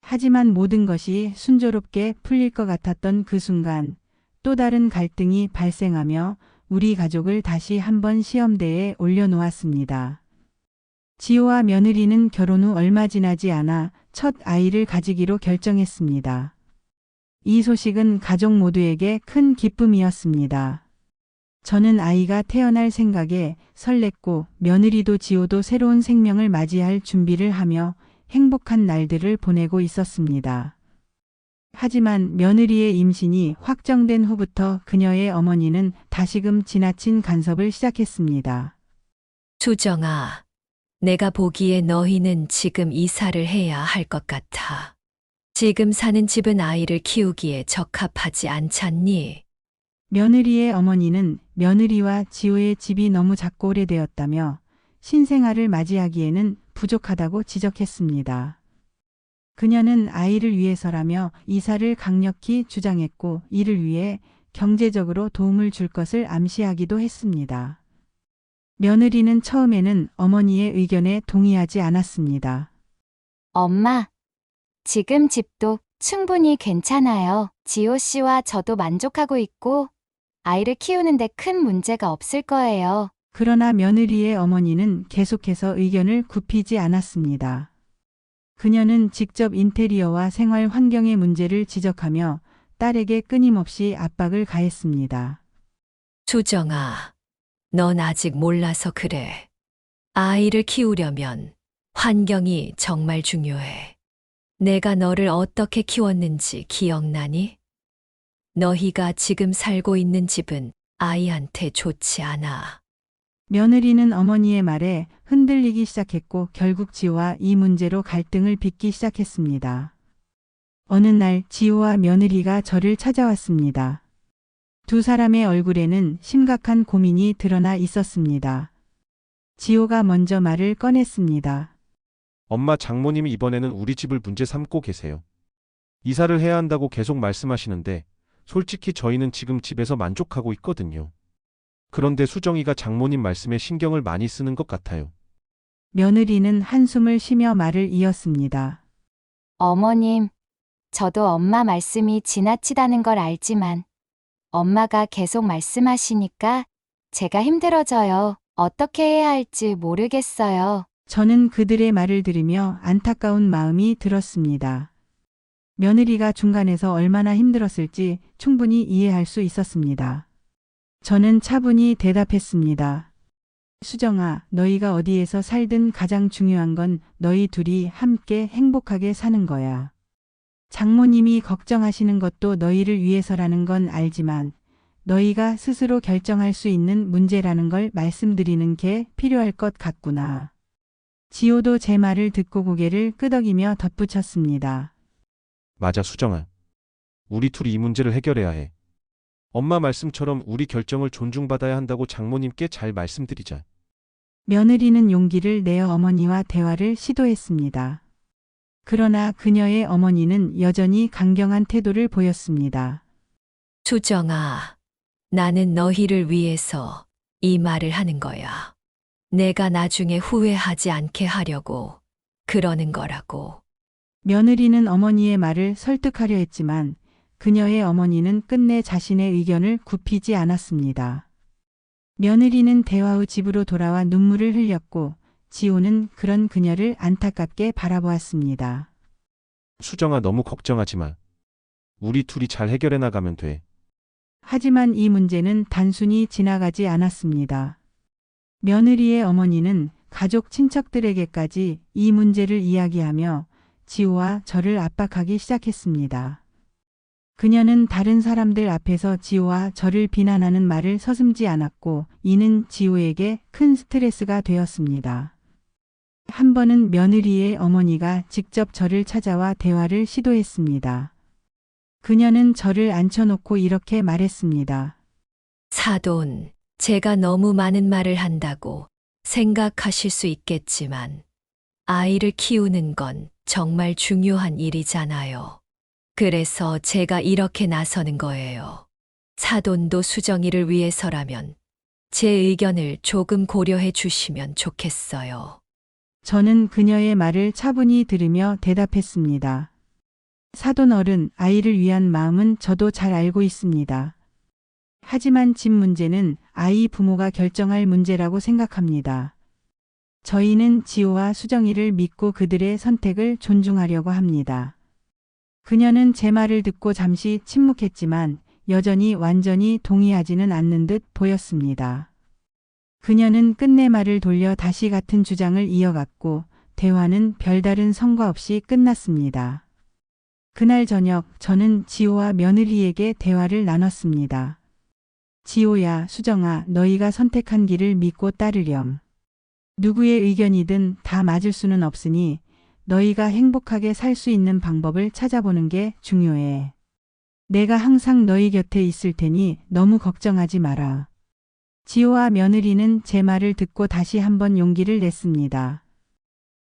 하지만 모든 것이 순조롭게 풀릴 것 같았던 그 순간 또 다른 갈등이 발생하며 우리 가족을 다시 한번 시험대에 올려놓았습니다. 지호와 며느리는 결혼 후 얼마 지나지 않아 첫 아이를 가지기로 결정했습니다. 이 소식은 가족 모두에게 큰 기쁨이었습니다. 저는 아이가 태어날 생각에 설렜고 며느리도 지호도 새로운 생명을 맞이할 준비를 하며 행복한 날들을 보내고 있었습니다. 하지만 며느리의 임신이 확정된 후부터 그녀의 어머니는 다시금 지나친 간섭을 시작했습니다. 수정아, 내가 보기에 너희는 지금 이사를 해야 할 것 같아. 지금 사는 집은 아이를 키우기에 적합하지 않잖니? 며느리의 어머니는 며느리와 지호의 집이 너무 작고 오래되었다며 신생아를 맞이하기에는 부족하다고 지적했습니다. 그녀는 아이를 위해서라며 이사를 강력히 주장했고 이를 위해 경제적으로 도움을 줄 것을 암시하기도 했습니다. 며느리는 처음에는 어머니의 의견에 동의하지 않았습니다. 엄마, 지금 집도 충분히 괜찮아요. 지호 씨와 저도 만족하고 있고 아이를 키우는데 큰 문제가 없을 거예요. 그러나 며느리의 어머니는 계속해서 의견을 굽히지 않았습니다. 그녀는 직접 인테리어와 생활 환경의 문제를 지적하며 딸에게 끊임없이 압박을 가했습니다. 수정아, 넌 아직 몰라서 그래. 아이를 키우려면 환경이 정말 중요해. 내가 너를 어떻게 키웠는지 기억나니? 너희가 지금 살고 있는 집은 아이한테 좋지 않아. 며느리는 어머니의 말에 흔들리기 시작했고 결국 지호와 이 문제로 갈등을 빚기 시작했습니다. 어느 날 지호와 며느리가 저를 찾아왔습니다. 두 사람의 얼굴에는 심각한 고민이 드러나 있었습니다. 지호가 먼저 말을 꺼냈습니다. 엄마, 장모님이 이번에는 우리 집을 문제 삼고 계세요. 이사를 해야 한다고 계속 말씀하시는데 솔직히 저희는 지금 집에서 만족하고 있거든요. 그런데 수정이가 장모님 말씀에 신경을 많이 쓰는 것 같아요. 며느리는 한숨을 쉬며 말을 이었습니다. 어머님, 저도 엄마 말씀이 지나치다는 걸 알지만 엄마가 계속 말씀하시니까 제가 힘들어져요. 어떻게 해야 할지 모르겠어요. 저는 그들의 말을 들으며 안타까운 마음이 들었습니다. 며느리가 중간에서 얼마나 힘들었을지 충분히 이해할 수 있었습니다. 저는 차분히 대답했습니다. 수정아, 너희가 어디에서 살든 가장 중요한 건 너희 둘이 함께 행복하게 사는 거야. 장모님이 걱정하시는 것도 너희를 위해서라는 건 알지만 너희가 스스로 결정할 수 있는 문제라는 걸 말씀드리는 게 필요할 것 같구나. 지호도 제 말을 듣고 고개를 끄덕이며 덧붙였습니다. 맞아, 수정아. 우리 둘이 이 문제를 해결해야 해. 엄마 말씀처럼 우리 결정을 존중받아야 한다고 장모님께 잘 말씀드리자. 며느리는 용기를 내어 어머니와 대화를 시도했습니다. 그러나 그녀의 어머니는 여전히 강경한 태도를 보였습니다. 수정아, 나는 너희를 위해서 이 말을 하는 거야. 내가 나중에 후회하지 않게 하려고 그러는 거라고. 며느리는 어머니의 말을 설득하려 했지만 그녀의 어머니는 끝내 자신의 의견을 굽히지 않았습니다. 며느리는 대화 후 집으로 돌아와 눈물을 흘렸고 지호는 그런 그녀를 안타깝게 바라보았습니다. 수정아, 너무 걱정하지 마. 우리 둘이 잘 해결해 나가면 돼. 하지만 이 문제는 단순히 지나가지 않았습니다. 며느리의 어머니는 가족 친척들에게까지 이 문제를 이야기하며 지호와 저를 압박하기 시작했습니다. 그녀는 다른 사람들 앞에서 지호와 저를 비난하는 말을 서슴지 않았고 이는 지호에게 큰 스트레스가 되었습니다. 한 번은 며느리의 어머니가 직접 저를 찾아와 대화를 시도했습니다. 그녀는 저를 앉혀놓고 이렇게 말했습니다. 사돈, 제가 너무 많은 말을 한다고 생각하실 수 있겠지만 아이를 키우는 건 정말 중요한 일이잖아요. 그래서 제가 이렇게 나서는 거예요. 사돈도 수정이를 위해서라면 제 의견을 조금 고려해 주시면 좋겠어요. 저는 그녀의 말을 차분히 들으며 대답했습니다. 사돈 어른, 아이를 위한 마음은 저도 잘 알고 있습니다. 하지만 집 문제는 아이 부모가 결정할 문제라고 생각합니다. 저희는 지호와 수정이를 믿고 그들의 선택을 존중하려고 합니다. 그녀는 제 말을 듣고 잠시 침묵했지만 여전히 완전히 동의하지는 않는 듯 보였습니다. 그녀는 끝내 말을 돌려 다시 같은 주장을 이어갔고 대화는 별다른 성과 없이 끝났습니다. 그날 저녁 저는 지호와 며느리에게 대화를 나눴습니다. 지호야, 수정아, 너희가 선택한 길을 믿고 따르렴. 누구의 의견이든 다 맞을 수는 없으니 너희가 행복하게 살 수 있는 방법을 찾아보는 게 중요해. 내가 항상 너희 곁에 있을 테니 너무 걱정하지 마라. 지호와 며느리는 제 말을 듣고 다시 한번 용기를 냈습니다.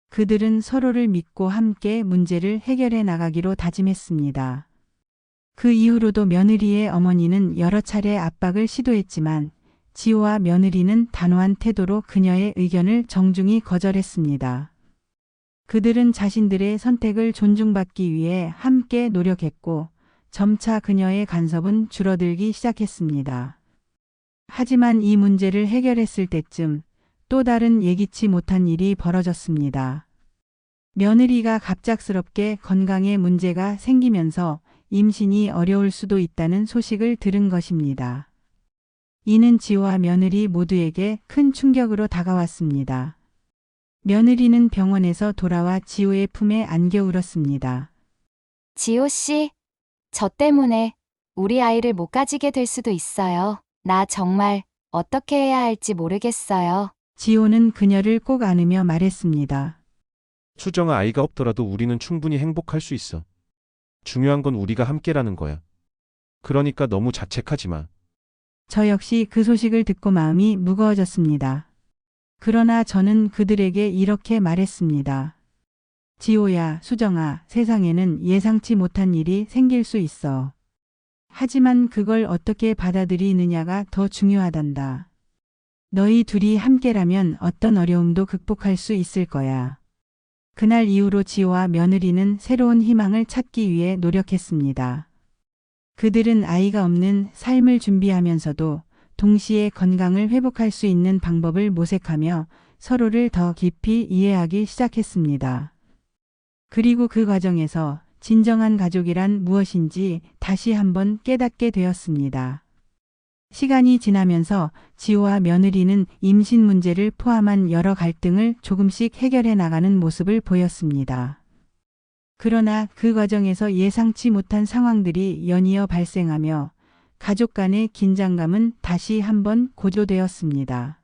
그들은 서로를 믿고 함께 문제를 해결해 나가기로 다짐했습니다. 그 이후로도 며느리의 어머니는 여러 차례 압박을 시도했지만 지호와 며느리는 단호한 태도로 그녀의 의견을 정중히 거절했습니다. 그들은 자신들의 선택을 존중받기 위해 함께 노력했고 점차 그녀의 간섭은 줄어들기 시작했습니다. 하지만 이 문제를 해결했을 때쯤 또 다른 예기치 못한 일이 벌어졌습니다. 며느리가 갑작스럽게 건강에 문제가 생기면서 임신이 어려울 수도 있다는 소식을 들은 것입니다. 이는 지호와 며느리 모두에게 큰 충격으로 다가왔습니다. 며느리는 병원에서 돌아와 지호의 품에 안겨 울었습니다. 지호 씨, 저 때문에 우리 아이를 못 가지게 될 수도 있어요. 나 정말 어떻게 해야 할지 모르겠어요. 지호는 그녀를 꼭 안으며 말했습니다. 수정아, 아이가 없더라도 우리는 충분히 행복할 수 있어. 중요한 건 우리가 함께라는 거야. 그러니까 너무 자책하지 마. 저 역시 그 소식을 듣고 마음이 무거워졌습니다. 그러나 저는 그들에게 이렇게 말했습니다. 지호야, 수정아, 세상에는 예상치 못한 일이 생길 수 있어. 하지만 그걸 어떻게 받아들이느냐가 더 중요하단다. 너희 둘이 함께라면 어떤 어려움도 극복할 수 있을 거야. 그날 이후로 지호와 며느리는 새로운 희망을 찾기 위해 노력했습니다. 그들은 아이가 없는 삶을 준비하면서도 동시에 건강을 회복할 수 있는 방법을 모색하며 서로를 더 깊이 이해하기 시작했습니다. 그리고 그 과정에서 진정한 가족이란 무엇인지 다시 한번 깨닫게 되었습니다. 시간이 지나면서 지호와 며느리는 임신 문제를 포함한 여러 갈등을 조금씩 해결해 나가는 모습을 보였습니다. 그러나 그 과정에서 예상치 못한 상황들이 연이어 발생하며 가족 간의 긴장감은 다시 한번 고조되었습니다.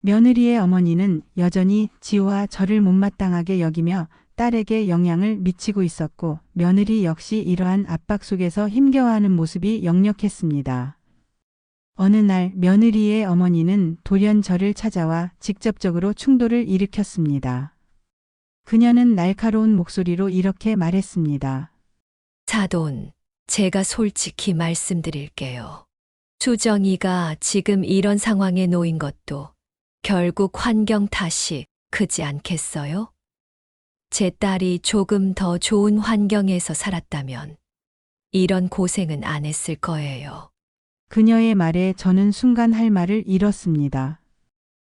며느리의 어머니는 여전히 지호와 저를 못마땅하게 여기며 딸에게 영향을 미치고 있었고, 며느리 역시 이러한 압박 속에서 힘겨워하는 모습이 역력했습니다. 어느 날 며느리의 어머니는 돌연 저를 찾아와 직접적으로 충돌을 일으켰습니다. 그녀는 날카로운 목소리로 이렇게 말했습니다. 사돈, 제가 솔직히 말씀드릴게요. 수정이가 지금 이런 상황에 놓인 것도 결국 환경 탓이 크지 않겠어요? 제 딸이 조금 더 좋은 환경에서 살았다면 이런 고생은 안 했을 거예요. 그녀의 말에 저는 순간 할 말을 잃었습니다.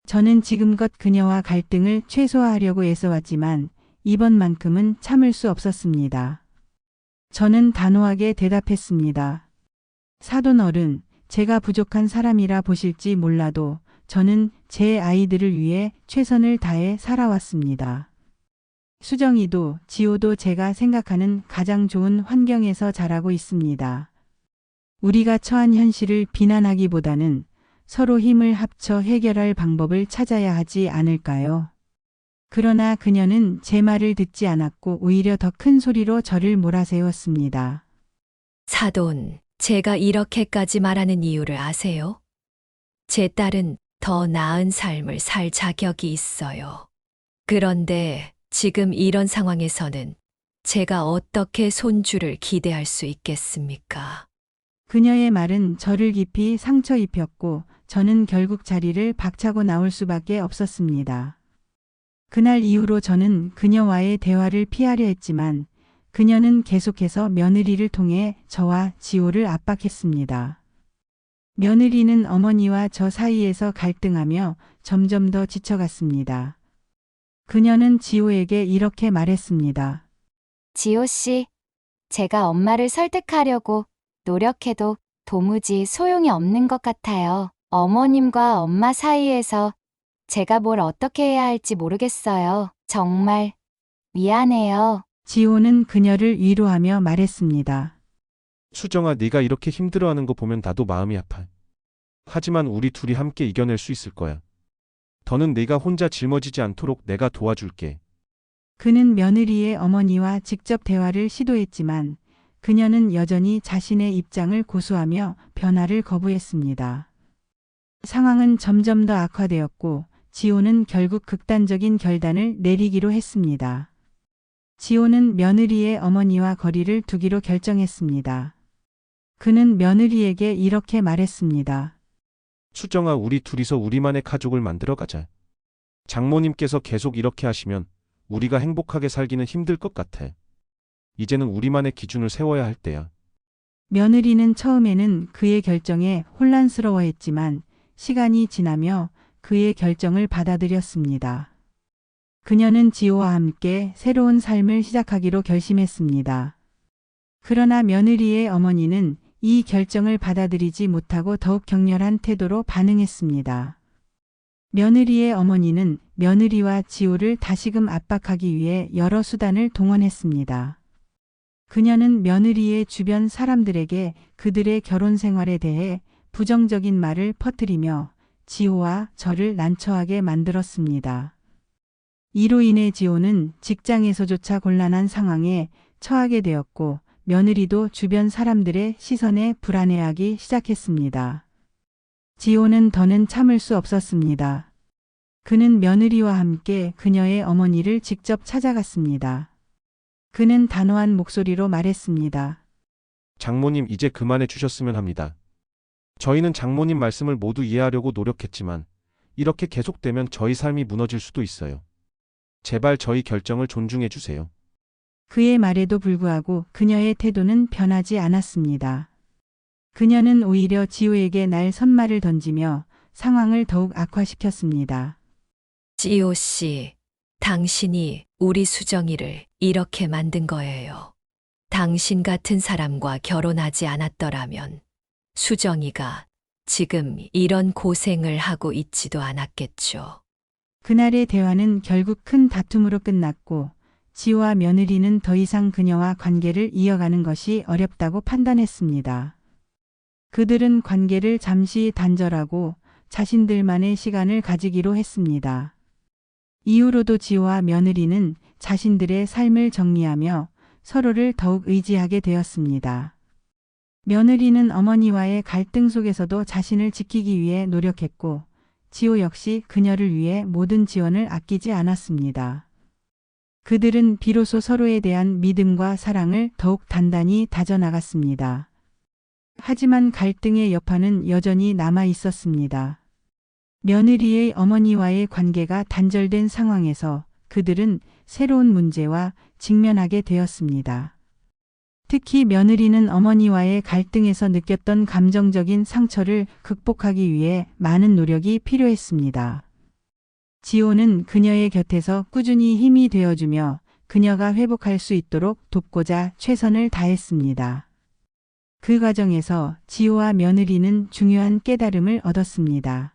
저는 지금껏 그녀와 갈등을 최소화하려고 애써왔지만 이번만큼은 참을 수 없었습니다. 저는 단호하게 대답했습니다. 사돈 어른, 제가 부족한 사람이라 보실지 몰라도 저는 제 아이들을 위해 최선을 다해 살아왔습니다. 수정이도 지호도 제가 생각하는 가장 좋은 환경에서 자라고 있습니다. 우리가 처한 현실을 비난하기보다는 서로 힘을 합쳐 해결할 방법을 찾아야 하지 않을까요? 그러나 그녀는 제 말을 듣지 않았고 오히려 더 큰 소리로 저를 몰아세웠습니다. 사돈, 제가 이렇게까지 말하는 이유를 아세요? 제 딸은 더 나은 삶을 살 자격이 있어요. 그런데 지금 이런 상황에서는 제가 어떻게 손주를 기대할 수 있겠습니까? 그녀의 말은 저를 깊이 상처 입혔고 저는 결국 자리를 박차고 나올 수밖에 없었습니다. 그날 이후로 저는 그녀와의 대화를 피하려 했지만 그녀는 계속해서 며느리를 통해 저와 지호를 압박했습니다. 며느리는 어머니와 저 사이에서 갈등하며 점점 더 지쳐갔습니다. 그녀는 지호에게 이렇게 말했습니다. 지호 씨, 제가 엄마를 설득하려고 노력해도 도무지 소용이 없는 것 같아요. 어머님과 엄마 사이에서 제가 뭘 어떻게 해야 할지 모르겠어요. 정말 미안해요. 지호는 그녀를 위로하며 말했습니다. 수정아, 네가 이렇게 힘들어하는 거 보면 나도 마음이 아파. 하지만 우리 둘이 함께 이겨낼 수 있을 거야. 더는 네가 혼자 짊어지지 않도록 내가 도와줄게. 그는 며느리의 어머니와 직접 대화를 시도했지만 그녀는 여전히 자신의 입장을 고수하며 변화를 거부했습니다. 상황은 점점 더 악화되었고 지호는 결국 극단적인 결단을 내리기로 했습니다. 지호는 며느리의 어머니와 거리를 두기로 결정했습니다. 그는 며느리에게 이렇게 말했습니다. 수정아, 우리 둘이서 우리만의 가족을 만들어 가자. 장모님께서 계속 이렇게 하시면 우리가 행복하게 살기는 힘들 것 같아. 이제는 우리만의 기준을 세워야 할 때야. 며느리는 처음에는 그의 결정에 혼란스러워했지만 시간이 지나며 그의 결정을 받아들였습니다. 그녀는 지호와 함께 새로운 삶을 시작하기로 결심했습니다. 그러나 며느리의 어머니는 이 결정을 받아들이지 못하고 더욱 격렬한 태도로 반응했습니다. 며느리의 어머니는 며느리와 지호를 다시금 압박하기 위해 여러 수단을 동원했습니다. 그녀는 며느리의 주변 사람들에게 그들의 결혼 생활에 대해 부정적인 말을 퍼뜨리며 지호와 저를 난처하게 만들었습니다. 이로 인해 지호는 직장에서조차 곤란한 상황에 처하게 되었고 며느리도 주변 사람들의 시선에 불안해하기 시작했습니다. 지호는 더는 참을 수 없었습니다. 그는 며느리와 함께 그녀의 어머니를 직접 찾아갔습니다. 그는 단호한 목소리로 말했습니다. 장모님 이제 그만해 주셨으면 합니다. 저희는 장모님 말씀을 모두 이해하려고 노력했지만 이렇게 계속되면 저희 삶이 무너질 수도 있어요. 제발 저희 결정을 존중해 주세요. 그의 말에도 불구하고 그녀의 태도는 변하지 않았습니다. 그녀는 오히려 지호에게 날 선말을 던지며 상황을 더욱 악화시켰습니다. 지호 씨, 당신이 우리 수정이를 이렇게 만든 거예요. 당신 같은 사람과 결혼하지 않았더라면 수정이가 지금 이런 고생을 하고 있지도 않았겠죠. 그날의 대화는 결국 큰 다툼으로 끝났고 지호와 며느리는 더 이상 그녀와 관계를 이어가는 것이 어렵다고 판단했습니다. 그들은 관계를 잠시 단절하고 자신들만의 시간을 가지기로 했습니다. 이후로도 지호와 며느리는 자신들의 삶을 정리하며 서로를 더욱 의지하게 되었습니다. 며느리는 어머니와의 갈등 속에서도 자신을 지키기 위해 노력했고 지호 역시 그녀를 위해 모든 지원을 아끼지 않았습니다. 그들은 비로소 서로에 대한 믿음과 사랑을 더욱 단단히 다져나갔습니다. 하지만 갈등의 여파는 여전히 남아 있었습니다. 며느리의 어머니와의 관계가 단절된 상황에서 그들은 새로운 문제와 직면하게 되었습니다. 특히 며느리는 어머니와의 갈등에서 느꼈던 감정적인 상처를 극복하기 위해 많은 노력이 필요했습니다. 지호는 그녀의 곁에서 꾸준히 힘이 되어주며 그녀가 회복할 수 있도록 돕고자 최선을 다했습니다. 그 과정에서 지호와 며느리는 중요한 깨달음을 얻었습니다.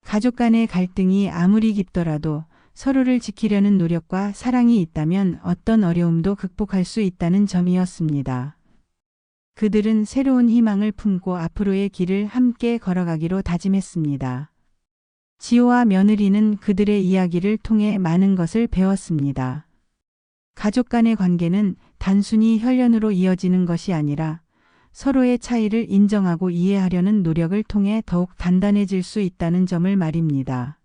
가족 간의 갈등이 아무리 깊더라도 서로를 지키려는 노력과 사랑이 있다면 어떤 어려움도 극복할 수 있다는 점이었습니다. 그들은 새로운 희망을 품고 앞으로의 길을 함께 걸어가기로 다짐했습니다. 지호와 며느리는 그들의 이야기를 통해 많은 것을 배웠습니다. 가족 간의 관계는 단순히 혈연으로 이어지는 것이 아니라 서로의 차이를 인정하고 이해하려는 노력을 통해 더욱 단단해질 수 있다는 점을 말입니다.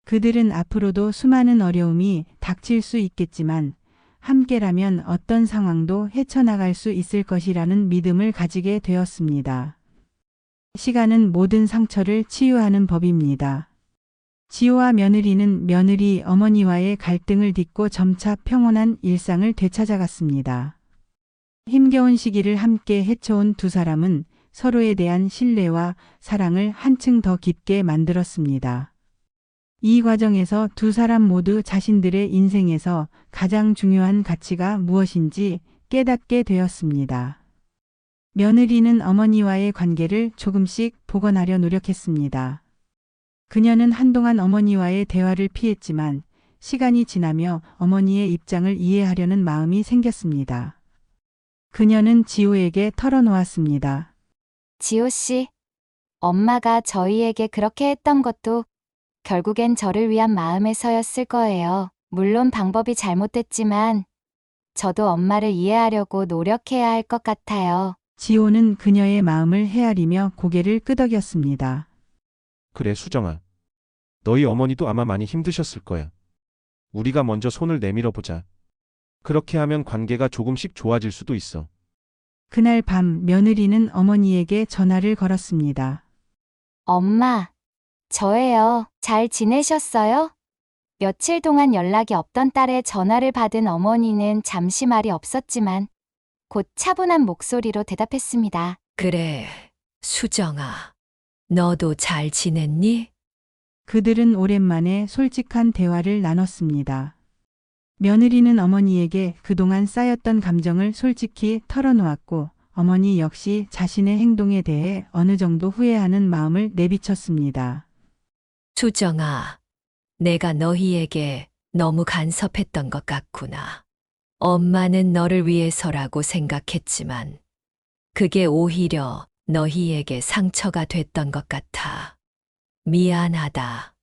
그들은 앞으로도 수많은 어려움이 닥칠 수 있겠지만 함께라면 어떤 상황도 헤쳐나갈 수 있을 것이라는 믿음을 가지게 되었습니다. 시간은 모든 상처를 치유하는 법입니다. 지호와 며느리는 며느리 어머니와의 갈등을 딛고 점차 평온한 일상을 되찾아갔습니다. 힘겨운 시기를 함께 헤쳐온 두 사람은 서로에 대한 신뢰와 사랑을 한층 더 깊게 만들었습니다. 이 과정에서 두 사람 모두 자신들의 인생에서 가장 중요한 가치가 무엇인지 깨닫게 되었습니다. 며느리는 어머니와의 관계를 조금씩 복원하려 노력했습니다. 그녀는 한동안 어머니와의 대화를 피했지만 시간이 지나며 어머니의 입장을 이해하려는 마음이 생겼습니다. 그녀는 지호에게 털어놓았습니다. 지호 씨, 엄마가 저희에게 그렇게 했던 것도 결국엔 저를 위한 마음에서였을 거예요. 물론 방법이 잘못됐지만 저도 엄마를 이해하려고 노력해야 할 것 같아요. 지호는 그녀의 마음을 헤아리며 고개를 끄덕였습니다. 그래, 수정아. 너희 어머니도 아마 많이 힘드셨을 거야. 우리가 먼저 손을 내밀어 보자. 그렇게 하면 관계가 조금씩 좋아질 수도 있어. 그날 밤 며느리는 어머니에게 전화를 걸었습니다. 엄마, 저예요. 잘 지내셨어요? 며칠 동안 연락이 없던 딸의 전화를 받은 어머니는 잠시 말이 없었지만 곧 차분한 목소리로 대답했습니다. 그래, 수정아. 너도 잘 지냈니? 그들은 오랜만에 솔직한 대화를 나눴습니다. 며느리는 어머니에게 그동안 쌓였던 감정을 솔직히 털어놓았고 어머니 역시 자신의 행동에 대해 어느 정도 후회하는 마음을 내비쳤습니다. 수정아, 내가 너희에게 너무 간섭했던 것 같구나. 엄마는 너를 위해서라고 생각했지만 그게 오히려 너희에게 상처가 됐던 것 같아. 미안하다.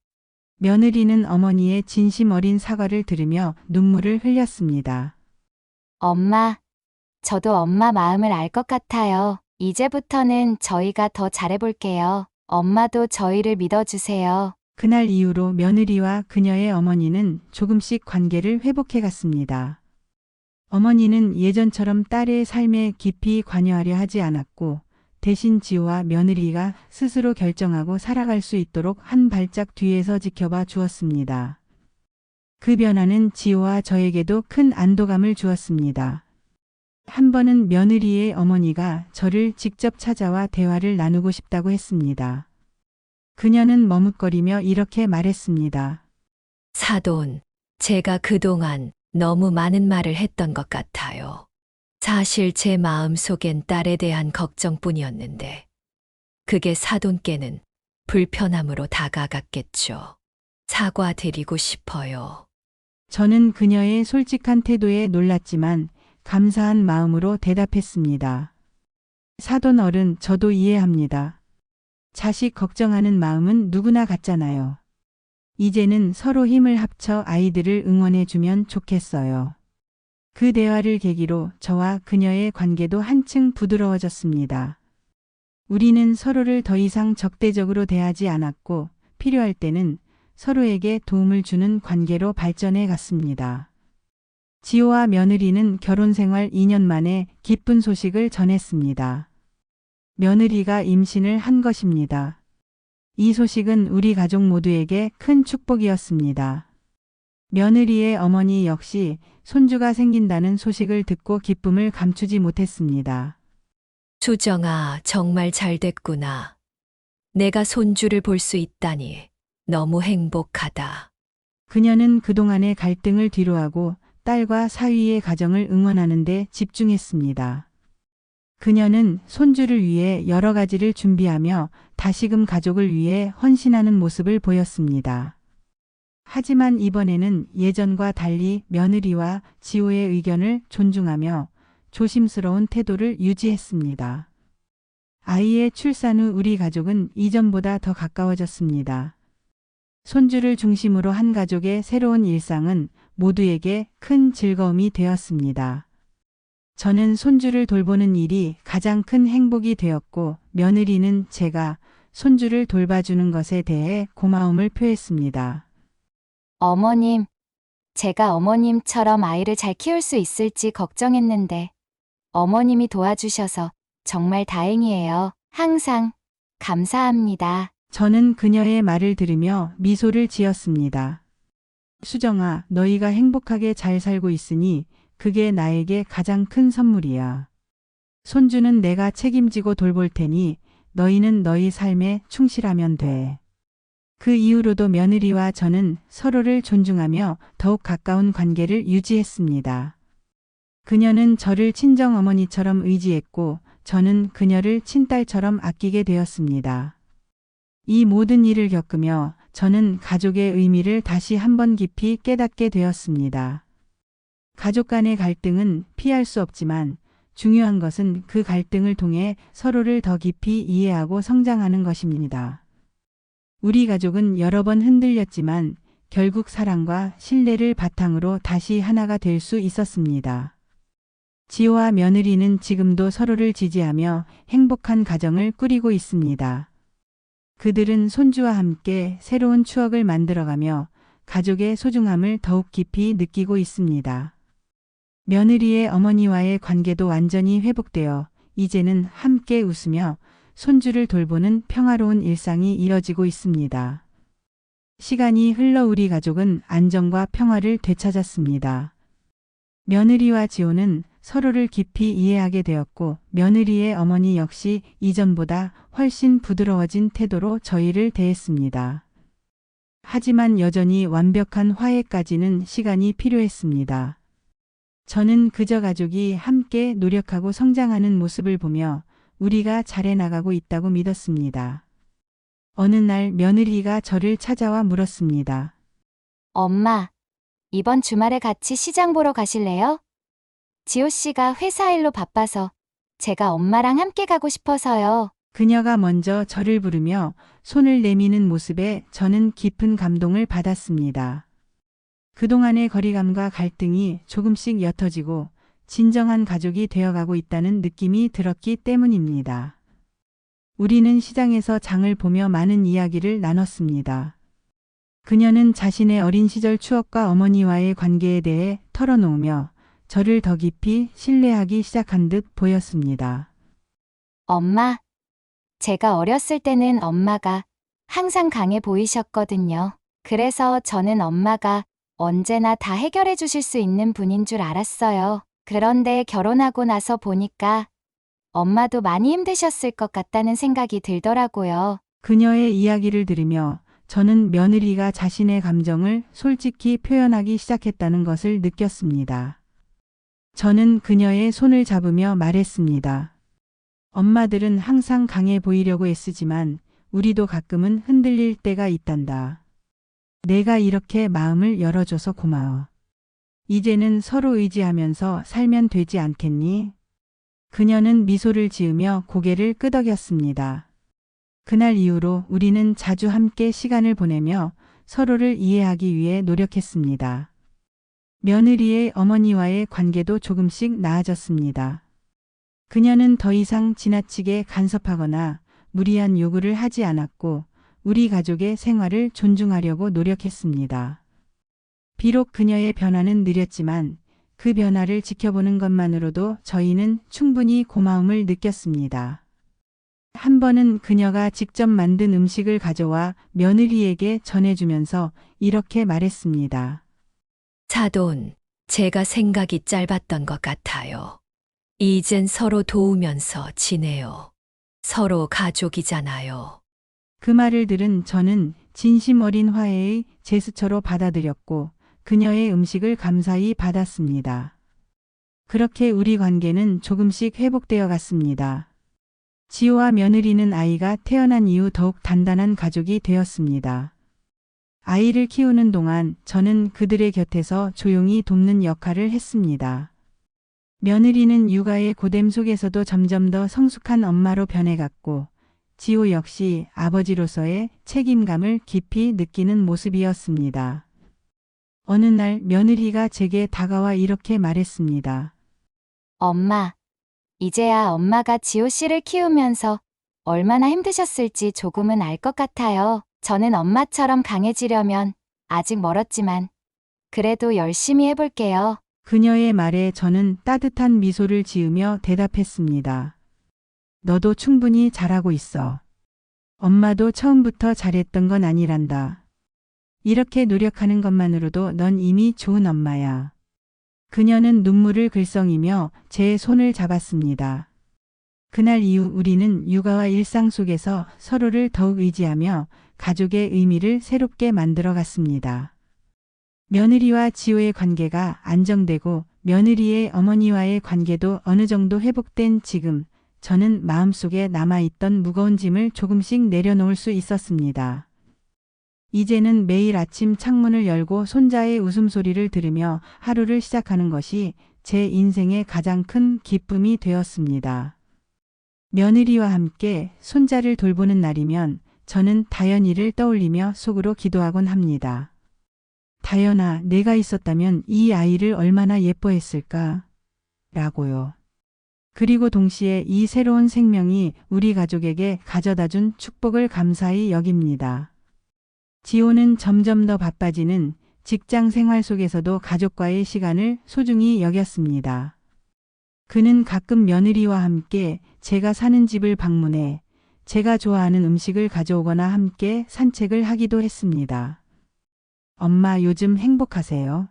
며느리는 어머니의 진심 어린 사과를 들으며 눈물을 흘렸습니다. 엄마, 저도 엄마 마음을 알 것 같아요. 이제부터는 저희가 더 잘해볼게요. 엄마도 저희를 믿어주세요. 그날 이후로 며느리와 그녀의 어머니는 조금씩 관계를 회복해 갔습니다. 어머니는 예전처럼 딸의 삶에 깊이 관여하려 하지 않았고 대신 지호와 며느리가 스스로 결정하고 살아갈 수 있도록 한 발짝 뒤에서 지켜봐 주었습니다. 그 변화는 지호와 저에게도 큰 안도감을 주었습니다. 한 번은 며느리의 어머니가 저를 직접 찾아와 대화를 나누고 싶다고 했습니다. 그녀는 머뭇거리며 이렇게 말했습니다. 사돈, 제가 그동안 너무 많은 말을 했던 것 같아요. 사실 제 마음속엔 딸에 대한 걱정뿐이었는데 그게 사돈께는 불편함으로 다가갔겠죠. 사과드리고 싶어요. 저는 그녀의 솔직한 태도에 놀랐지만 감사한 마음으로 대답했습니다. 사돈 어른, 저도 이해합니다. 자식 걱정하는 마음은 누구나 같잖아요. 이제는 서로 힘을 합쳐 아이들을 응원해주면 좋겠어요. 그 대화를 계기로 저와 그녀의 관계도 한층 부드러워졌습니다. 우리는 서로를 더 이상 적대적으로 대하지 않았고 필요할 때는 서로에게 도움을 주는 관계로 발전해 갔습니다. 지호와 며느리는 결혼 생활 2년 만에 기쁜 소식을 전했습니다. 며느리가 임신을 한 것입니다. 이 소식은 우리 가족 모두에게 큰 축복이었습니다. 며느리의 어머니 역시 손주가 생긴다는 소식을 듣고 기쁨을 감추지 못했습니다. 수정아, 정말 잘 됐구나. 내가 손주를 볼 수 있다니 너무 행복하다. 그녀는 그동안의 갈등을 뒤로하고 딸과 사위의 가정을 응원하는 데 집중했습니다. 그녀는 손주를 위해 여러 가지를 준비하며 다시금 가족을 위해 헌신하는 모습을 보였습니다. 하지만 이번에는 예전과 달리 며느리와 지호의 의견을 존중하며 조심스러운 태도를 유지했습니다. 아이의 출산 후 우리 가족은 이전보다 더 가까워졌습니다. 손주를 중심으로 한 가족의 새로운 일상은 모두에게 큰 즐거움이 되었습니다. 저는 손주를 돌보는 일이 가장 큰 행복이 되었고 며느리는 제가 손주를 돌봐주는 것에 대해 고마움을 표했습니다. 어머님, 제가 어머님처럼 아이를 잘 키울 수 있을지 걱정했는데 어머님이 도와주셔서 정말 다행이에요. 항상 감사합니다. 저는 그녀의 말을 들으며 미소를 지었습니다. 수정아, 너희가 행복하게 잘 살고 있으니 그게 나에게 가장 큰 선물이야. 손주는 내가 책임지고 돌볼 테니 너희는 너희 삶에 충실하면 돼. 그 이후로도 며느리와 저는 서로를 존중하며 더욱 가까운 관계를 유지했습니다. 그녀는 저를 친정어머니처럼 의지했고 저는 그녀를 친딸처럼 아끼게 되었습니다. 이 모든 일을 겪으며 저는 가족의 의미를 다시 한번 깊이 깨닫게 되었습니다. 가족 간의 갈등은 피할 수 없지만 중요한 것은 그 갈등을 통해 서로를 더 깊이 이해하고 성장하는 것입니다. 우리 가족은 여러 번 흔들렸지만 결국 사랑과 신뢰를 바탕으로 다시 하나가 될 수 있었습니다. 지호와 며느리는 지금도 서로를 지지하며 행복한 가정을 꾸리고 있습니다. 그들은 손주와 함께 새로운 추억을 만들어가며 가족의 소중함을 더욱 깊이 느끼고 있습니다. 며느리의 어머니와의 관계도 완전히 회복되어 이제는 함께 웃으며 손주를 돌보는 평화로운 일상이 이어지고 있습니다. 시간이 흘러 우리 가족은 안정과 평화를 되찾았습니다. 며느리와 지호는 서로를 깊이 이해하게 되었고 며느리의 어머니 역시 이전보다 훨씬 부드러워진 태도로 저희를 대했습니다. 하지만 여전히 완벽한 화해까지는 시간이 필요했습니다. 저는 그저 가족이 함께 노력하고 성장하는 모습을 보며 우리가 잘해나가고 있다고 믿었습니다. 어느 날 며느리가 저를 찾아와 물었습니다. 엄마, 이번 주말에 같이 시장 보러 가실래요? 지호 씨가 회사 일로 바빠서 제가 엄마랑 함께 가고 싶어서요. 그녀가 먼저 저를 부르며 손을 내미는 모습에 저는 깊은 감동을 받았습니다. 그동안의 거리감과 갈등이 조금씩 옅어지고 진정한 가족이 되어가고 있다는 느낌이 들었기 때문입니다. 우리는 시장에서 장을 보며 많은 이야기를 나눴습니다. 그녀는 자신의 어린 시절 추억과 어머니와의 관계에 대해 털어놓으며 저를 더 깊이 신뢰하기 시작한 듯 보였습니다. 엄마, 제가 어렸을 때는 엄마가 항상 강해 보이셨거든요. 그래서 저는 엄마가 언제나 다 해결해 주실 수 있는 분인 줄 알았어요. 그런데 결혼하고 나서 보니까 엄마도 많이 힘드셨을 것 같다는 생각이 들더라고요. 그녀의 이야기를 들으며 저는 며느리가 자신의 감정을 솔직히 표현하기 시작했다는 것을 느꼈습니다. 저는 그녀의 손을 잡으며 말했습니다. 엄마들은 항상 강해 보이려고 애쓰지만 우리도 가끔은 흔들릴 때가 있단다. 내가 이렇게 마음을 열어줘서 고마워. 이제는 서로 의지하면서 살면 되지 않겠니? 그녀는 미소를 지으며 고개를 끄덕였습니다. 그날 이후로 우리는 자주 함께 시간을 보내며 서로를 이해하기 위해 노력했습니다. 며느리의 어머니와의 관계도 조금씩 나아졌습니다. 그녀는 더 이상 지나치게 간섭하거나 무리한 요구를 하지 않았고 우리 가족의 생활을 존중하려고 노력했습니다. 비록 그녀의 변화는 느렸지만 그 변화를 지켜보는 것만으로도 저희는 충분히 고마움을 느꼈습니다. 한 번은 그녀가 직접 만든 음식을 가져와 며느리에게 전해주면서 이렇게 말했습니다. 사돈, 제가 생각이 짧았던 것 같아요. 이젠 서로 도우면서 지내요. 서로 가족이잖아요. 그 말을 들은 저는 진심 어린 화해의 제스처로 받아들였고 그녀의 음식을 감사히 받았습니다. 그렇게 우리 관계는 조금씩 회복되어 갔습니다. 지호와 며느리는 아이가 태어난 이후 더욱 단단한 가족이 되었습니다. 아이를 키우는 동안 저는 그들의 곁에서 조용히 돕는 역할을 했습니다. 며느리는 육아의 고됨 속에서도 점점 더 성숙한 엄마로 변해갔고 지호 역시 아버지로서의 책임감을 깊이 느끼는 모습이었습니다. 어느 날 며느리가 제게 다가와 이렇게 말했습니다. 엄마, 이제야 엄마가 지호 씨를 키우면서 얼마나 힘드셨을지 조금은 알 것 같아요. 저는 엄마처럼 강해지려면 아직 멀었지만 그래도 열심히 해볼게요. 그녀의 말에 저는 따뜻한 미소를 지으며 대답했습니다. 너도 충분히 잘하고 있어. 엄마도 처음부터 잘했던 건 아니란다. 이렇게 노력하는 것만으로도 넌 이미 좋은 엄마야. 그녀는 눈물을 글썽이며 제 손을 잡았습니다. 그날 이후 우리는 육아와 일상 속에서 서로를 더욱 의지하며 가족의 의미를 새롭게 만들어 갔습니다. 며느리와 지호의 관계가 안정되고 며느리의 어머니와의 관계도 어느 정도 회복된 지금 저는 마음속에 남아있던 무거운 짐을 조금씩 내려놓을 수 있었습니다. 이제는 매일 아침 창문을 열고 손자의 웃음소리를 들으며 하루를 시작하는 것이 제 인생의 가장 큰 기쁨이 되었습니다. 며느리와 함께 손자를 돌보는 날이면 저는 다연이를 떠올리며 속으로 기도하곤 합니다. 다연아, 내가 있었다면 이 아이를 얼마나 예뻐했을까? 라고요. 그리고 동시에 이 새로운 생명이 우리 가족에게 가져다준 축복을 감사히 여깁니다. 지호는 점점 더 바빠지는 직장 생활 속에서도 가족과의 시간을 소중히 여겼습니다. 그는 가끔 며느리와 함께 제가 사는 집을 방문해 제가 좋아하는 음식을 가져오거나 함께 산책을 하기도 했습니다. 엄마, 요즘 행복하세요?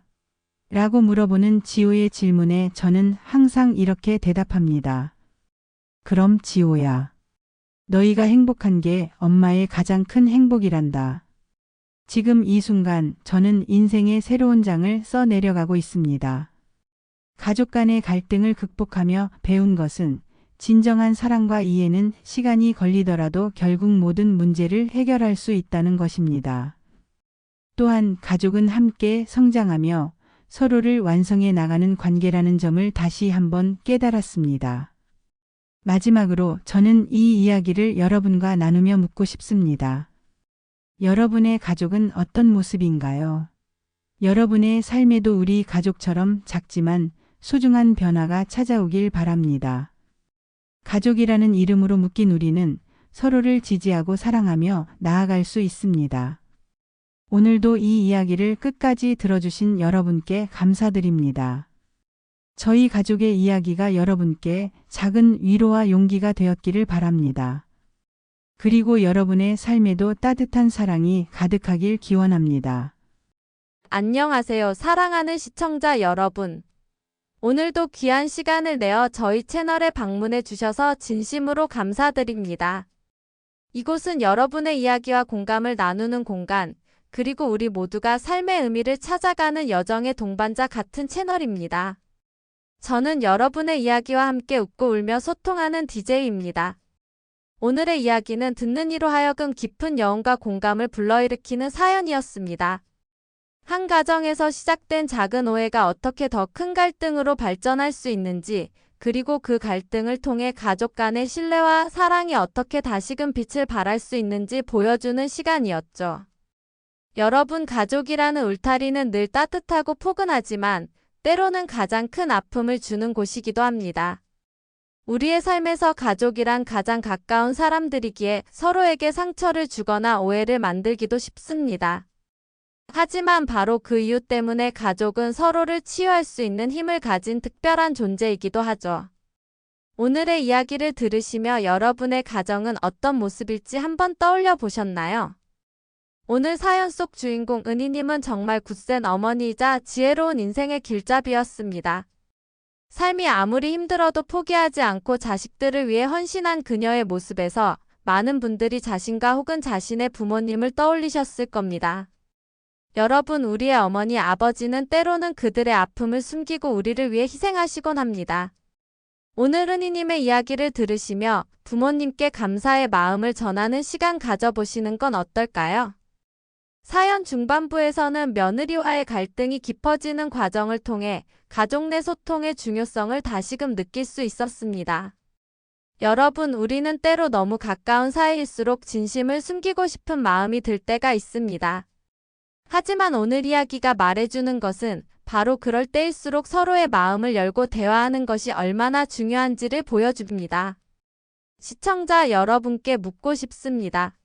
라고 물어보는 지호의 질문에 저는 항상 이렇게 대답합니다. 그럼 지호야. 너희가 행복한 게 엄마의 가장 큰 행복이란다. 지금 이 순간 저는 인생의 새로운 장을 써 내려가고 있습니다. 가족 간의 갈등을 극복하며 배운 것은 진정한 사랑과 이해는 시간이 걸리더라도 결국 모든 문제를 해결할 수 있다는 것입니다. 또한 가족은 함께 성장하며 서로를 완성해 나가는 관계라는 점을 다시 한번 깨달았습니다. 마지막으로 저는 이 이야기를 여러분과 나누며 묻고 싶습니다. 여러분의 가족은 어떤 모습인가요? 여러분의 삶에도 우리 가족처럼 작지만 소중한 변화가 찾아오길 바랍니다. 가족이라는 이름으로 묶인 우리는 서로를 지지하고 사랑하며 나아갈 수 있습니다. 오늘도 이 이야기를 끝까지 들어주신 여러분께 감사드립니다. 저희 가족의 이야기가 여러분께 작은 위로와 용기가 되었기를 바랍니다. 그리고 여러분의 삶에도 따뜻한 사랑이 가득하길 기원합니다. 안녕하세요, 사랑하는 시청자 여러분. 오늘도 귀한 시간을 내어 저희 채널에 방문해 주셔서 진심으로 감사드립니다. 이곳은 여러분의 이야기와 공감을 나누는 공간, 그리고 우리 모두가 삶의 의미를 찾아가는 여정의 동반자 같은 채널입니다. 저는 여러분의 이야기와 함께 웃고 울며 소통하는 DJ입니다. 오늘의 이야기는 듣는 이로 하여금 깊은 여운과 공감을 불러일으키는 사연이었습니다. 한 가정에서 시작된 작은 오해가 어떻게 더 큰 갈등으로 발전할 수 있는지, 그리고 그 갈등을 통해 가족 간의 신뢰와 사랑이 어떻게 다시금 빛을 발할 수 있는지 보여주는 시간이었죠. 여러분, 가족이라는 울타리는 늘 따뜻하고 포근하지만 때로는 가장 큰 아픔을 주는 곳이기도 합니다. 우리의 삶에서 가족이란 가장 가까운 사람들이기에 서로에게 상처를 주거나 오해를 만들기도 쉽습니다. 하지만 바로 그 이유 때문에 가족은 서로를 치유할 수 있는 힘을 가진 특별한 존재이기도 하죠. 오늘의 이야기를 들으시며 여러분의 가정은 어떤 모습일지 한번 떠올려 보셨나요? 오늘 사연 속 주인공 은희님은 정말 굳센 어머니이자 지혜로운 인생의 길잡이였습니다. 삶이 아무리 힘들어도 포기하지 않고 자식들을 위해 헌신한 그녀의 모습에서 많은 분들이 자신과 혹은 자신의 부모님을 떠올리셨을 겁니다. 여러분, 우리의 어머니, 아버지는 때로는 그들의 아픔을 숨기고 우리를 위해 희생하시곤 합니다. 오늘 은희님의 이야기를 들으시며 부모님께 감사의 마음을 전하는 시간 가져보시는 건 어떨까요? 사연 중반부에서는 며느리와의 갈등이 깊어지는 과정을 통해 가족 내 소통의 중요성을 다시금 느낄 수 있었습니다. 여러분, 우리는 때로 너무 가까운 사이일수록 진심을 숨기고 싶은 마음이 들 때가 있습니다. 하지만 오늘 이야기가 말해주는 것은 바로 그럴 때일수록 서로의 마음을 열고 대화하는 것이 얼마나 중요한지를 보여줍니다. 시청자 여러분께 묻고 싶습니다.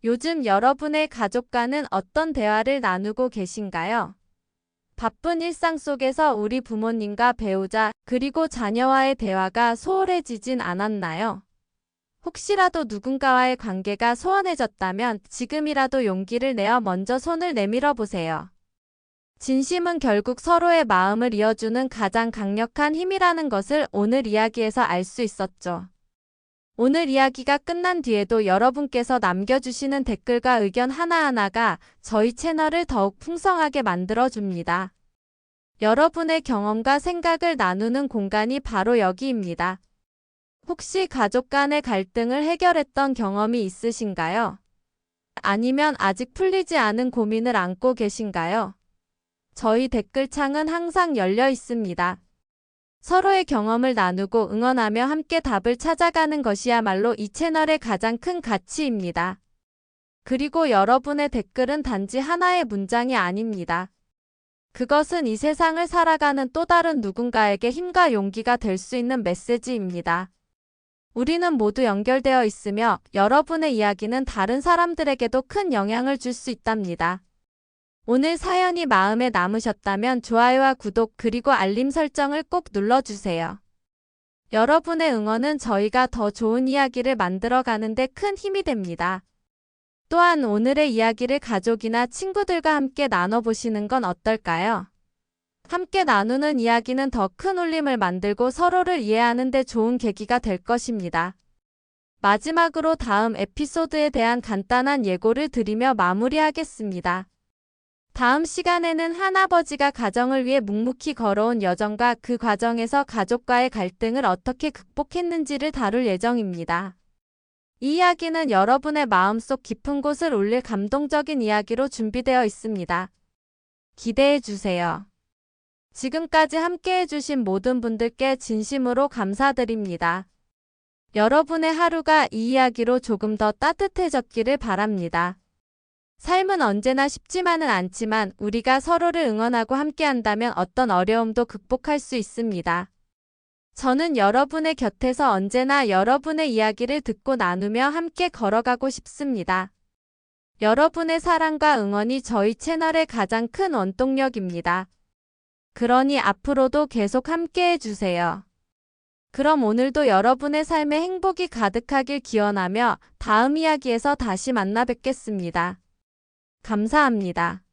요즘 여러분의 가족과는 어떤 대화를 나누고 계신가요? 바쁜 일상 속에서 우리 부모님과 배우자, 그리고 자녀와의 대화가 소홀해지진 않았나요? 혹시라도 누군가와의 관계가 소원해졌다면 지금이라도 용기를 내어 먼저 손을 내밀어 보세요. 진심은 결국 서로의 마음을 이어주는 가장 강력한 힘이라는 것을 오늘 이야기에서 알 수 있었죠. 오늘 이야기가 끝난 뒤에도 여러분께서 남겨주시는 댓글과 의견 하나하나가 저희 채널을 더욱 풍성하게 만들어줍니다. 여러분의 경험과 생각을 나누는 공간이 바로 여기입니다. 혹시 가족 간의 갈등을 해결했던 경험이 있으신가요? 아니면 아직 풀리지 않은 고민을 안고 계신가요? 저희 댓글창은 항상 열려 있습니다. 서로의 경험을 나누고 응원하며 함께 답을 찾아가는 것이야말로 이 채널의 가장 큰 가치입니다. 그리고 여러분의 댓글은 단지 하나의 문장이 아닙니다. 그것은 이 세상을 살아가는 또 다른 누군가에게 힘과 용기가 될 수 있는 메시지입니다. 우리는 모두 연결되어 있으며 여러분의 이야기는 다른 사람들에게도 큰 영향을 줄 수 있답니다. 오늘 사연이 마음에 남으셨다면 좋아요와 구독 그리고 알림 설정을 꼭 눌러주세요. 여러분의 응원은 저희가 더 좋은 이야기를 만들어가는 데 큰 힘이 됩니다. 또한 오늘의 이야기를 가족이나 친구들과 함께 나눠보시는 건 어떨까요? 함께 나누는 이야기는 더 큰 울림을 만들고 서로를 이해하는 데 좋은 계기가 될 것입니다. 마지막으로 다음 에피소드에 대한 간단한 예고를 드리며 마무리하겠습니다. 다음 시간에는 할아버지가 가정을 위해 묵묵히 걸어온 여정과 그 과정에서 가족과의 갈등을 어떻게 극복했는지를 다룰 예정입니다. 이 이야기는 여러분의 마음속 깊은 곳을 울릴 감동적인 이야기로 준비되어 있습니다. 기대해 주세요. 지금까지 함께해 주신 모든 분들께 진심으로 감사드립니다. 여러분의 하루가 이 이야기로 조금 더 따뜻해졌기를 바랍니다. 삶은 언제나 쉽지만은 않지만 우리가 서로를 응원하고 함께한다면 어떤 어려움도 극복할 수 있습니다. 저는 여러분의 곁에서 언제나 여러분의 이야기를 듣고 나누며 함께 걸어가고 싶습니다. 여러분의 사랑과 응원이 저희 채널의 가장 큰 원동력입니다. 그러니 앞으로도 계속 함께해 주세요. 그럼 오늘도 여러분의 삶에 행복이 가득하길 기원하며 다음 이야기에서 다시 만나 뵙겠습니다. 감사합니다.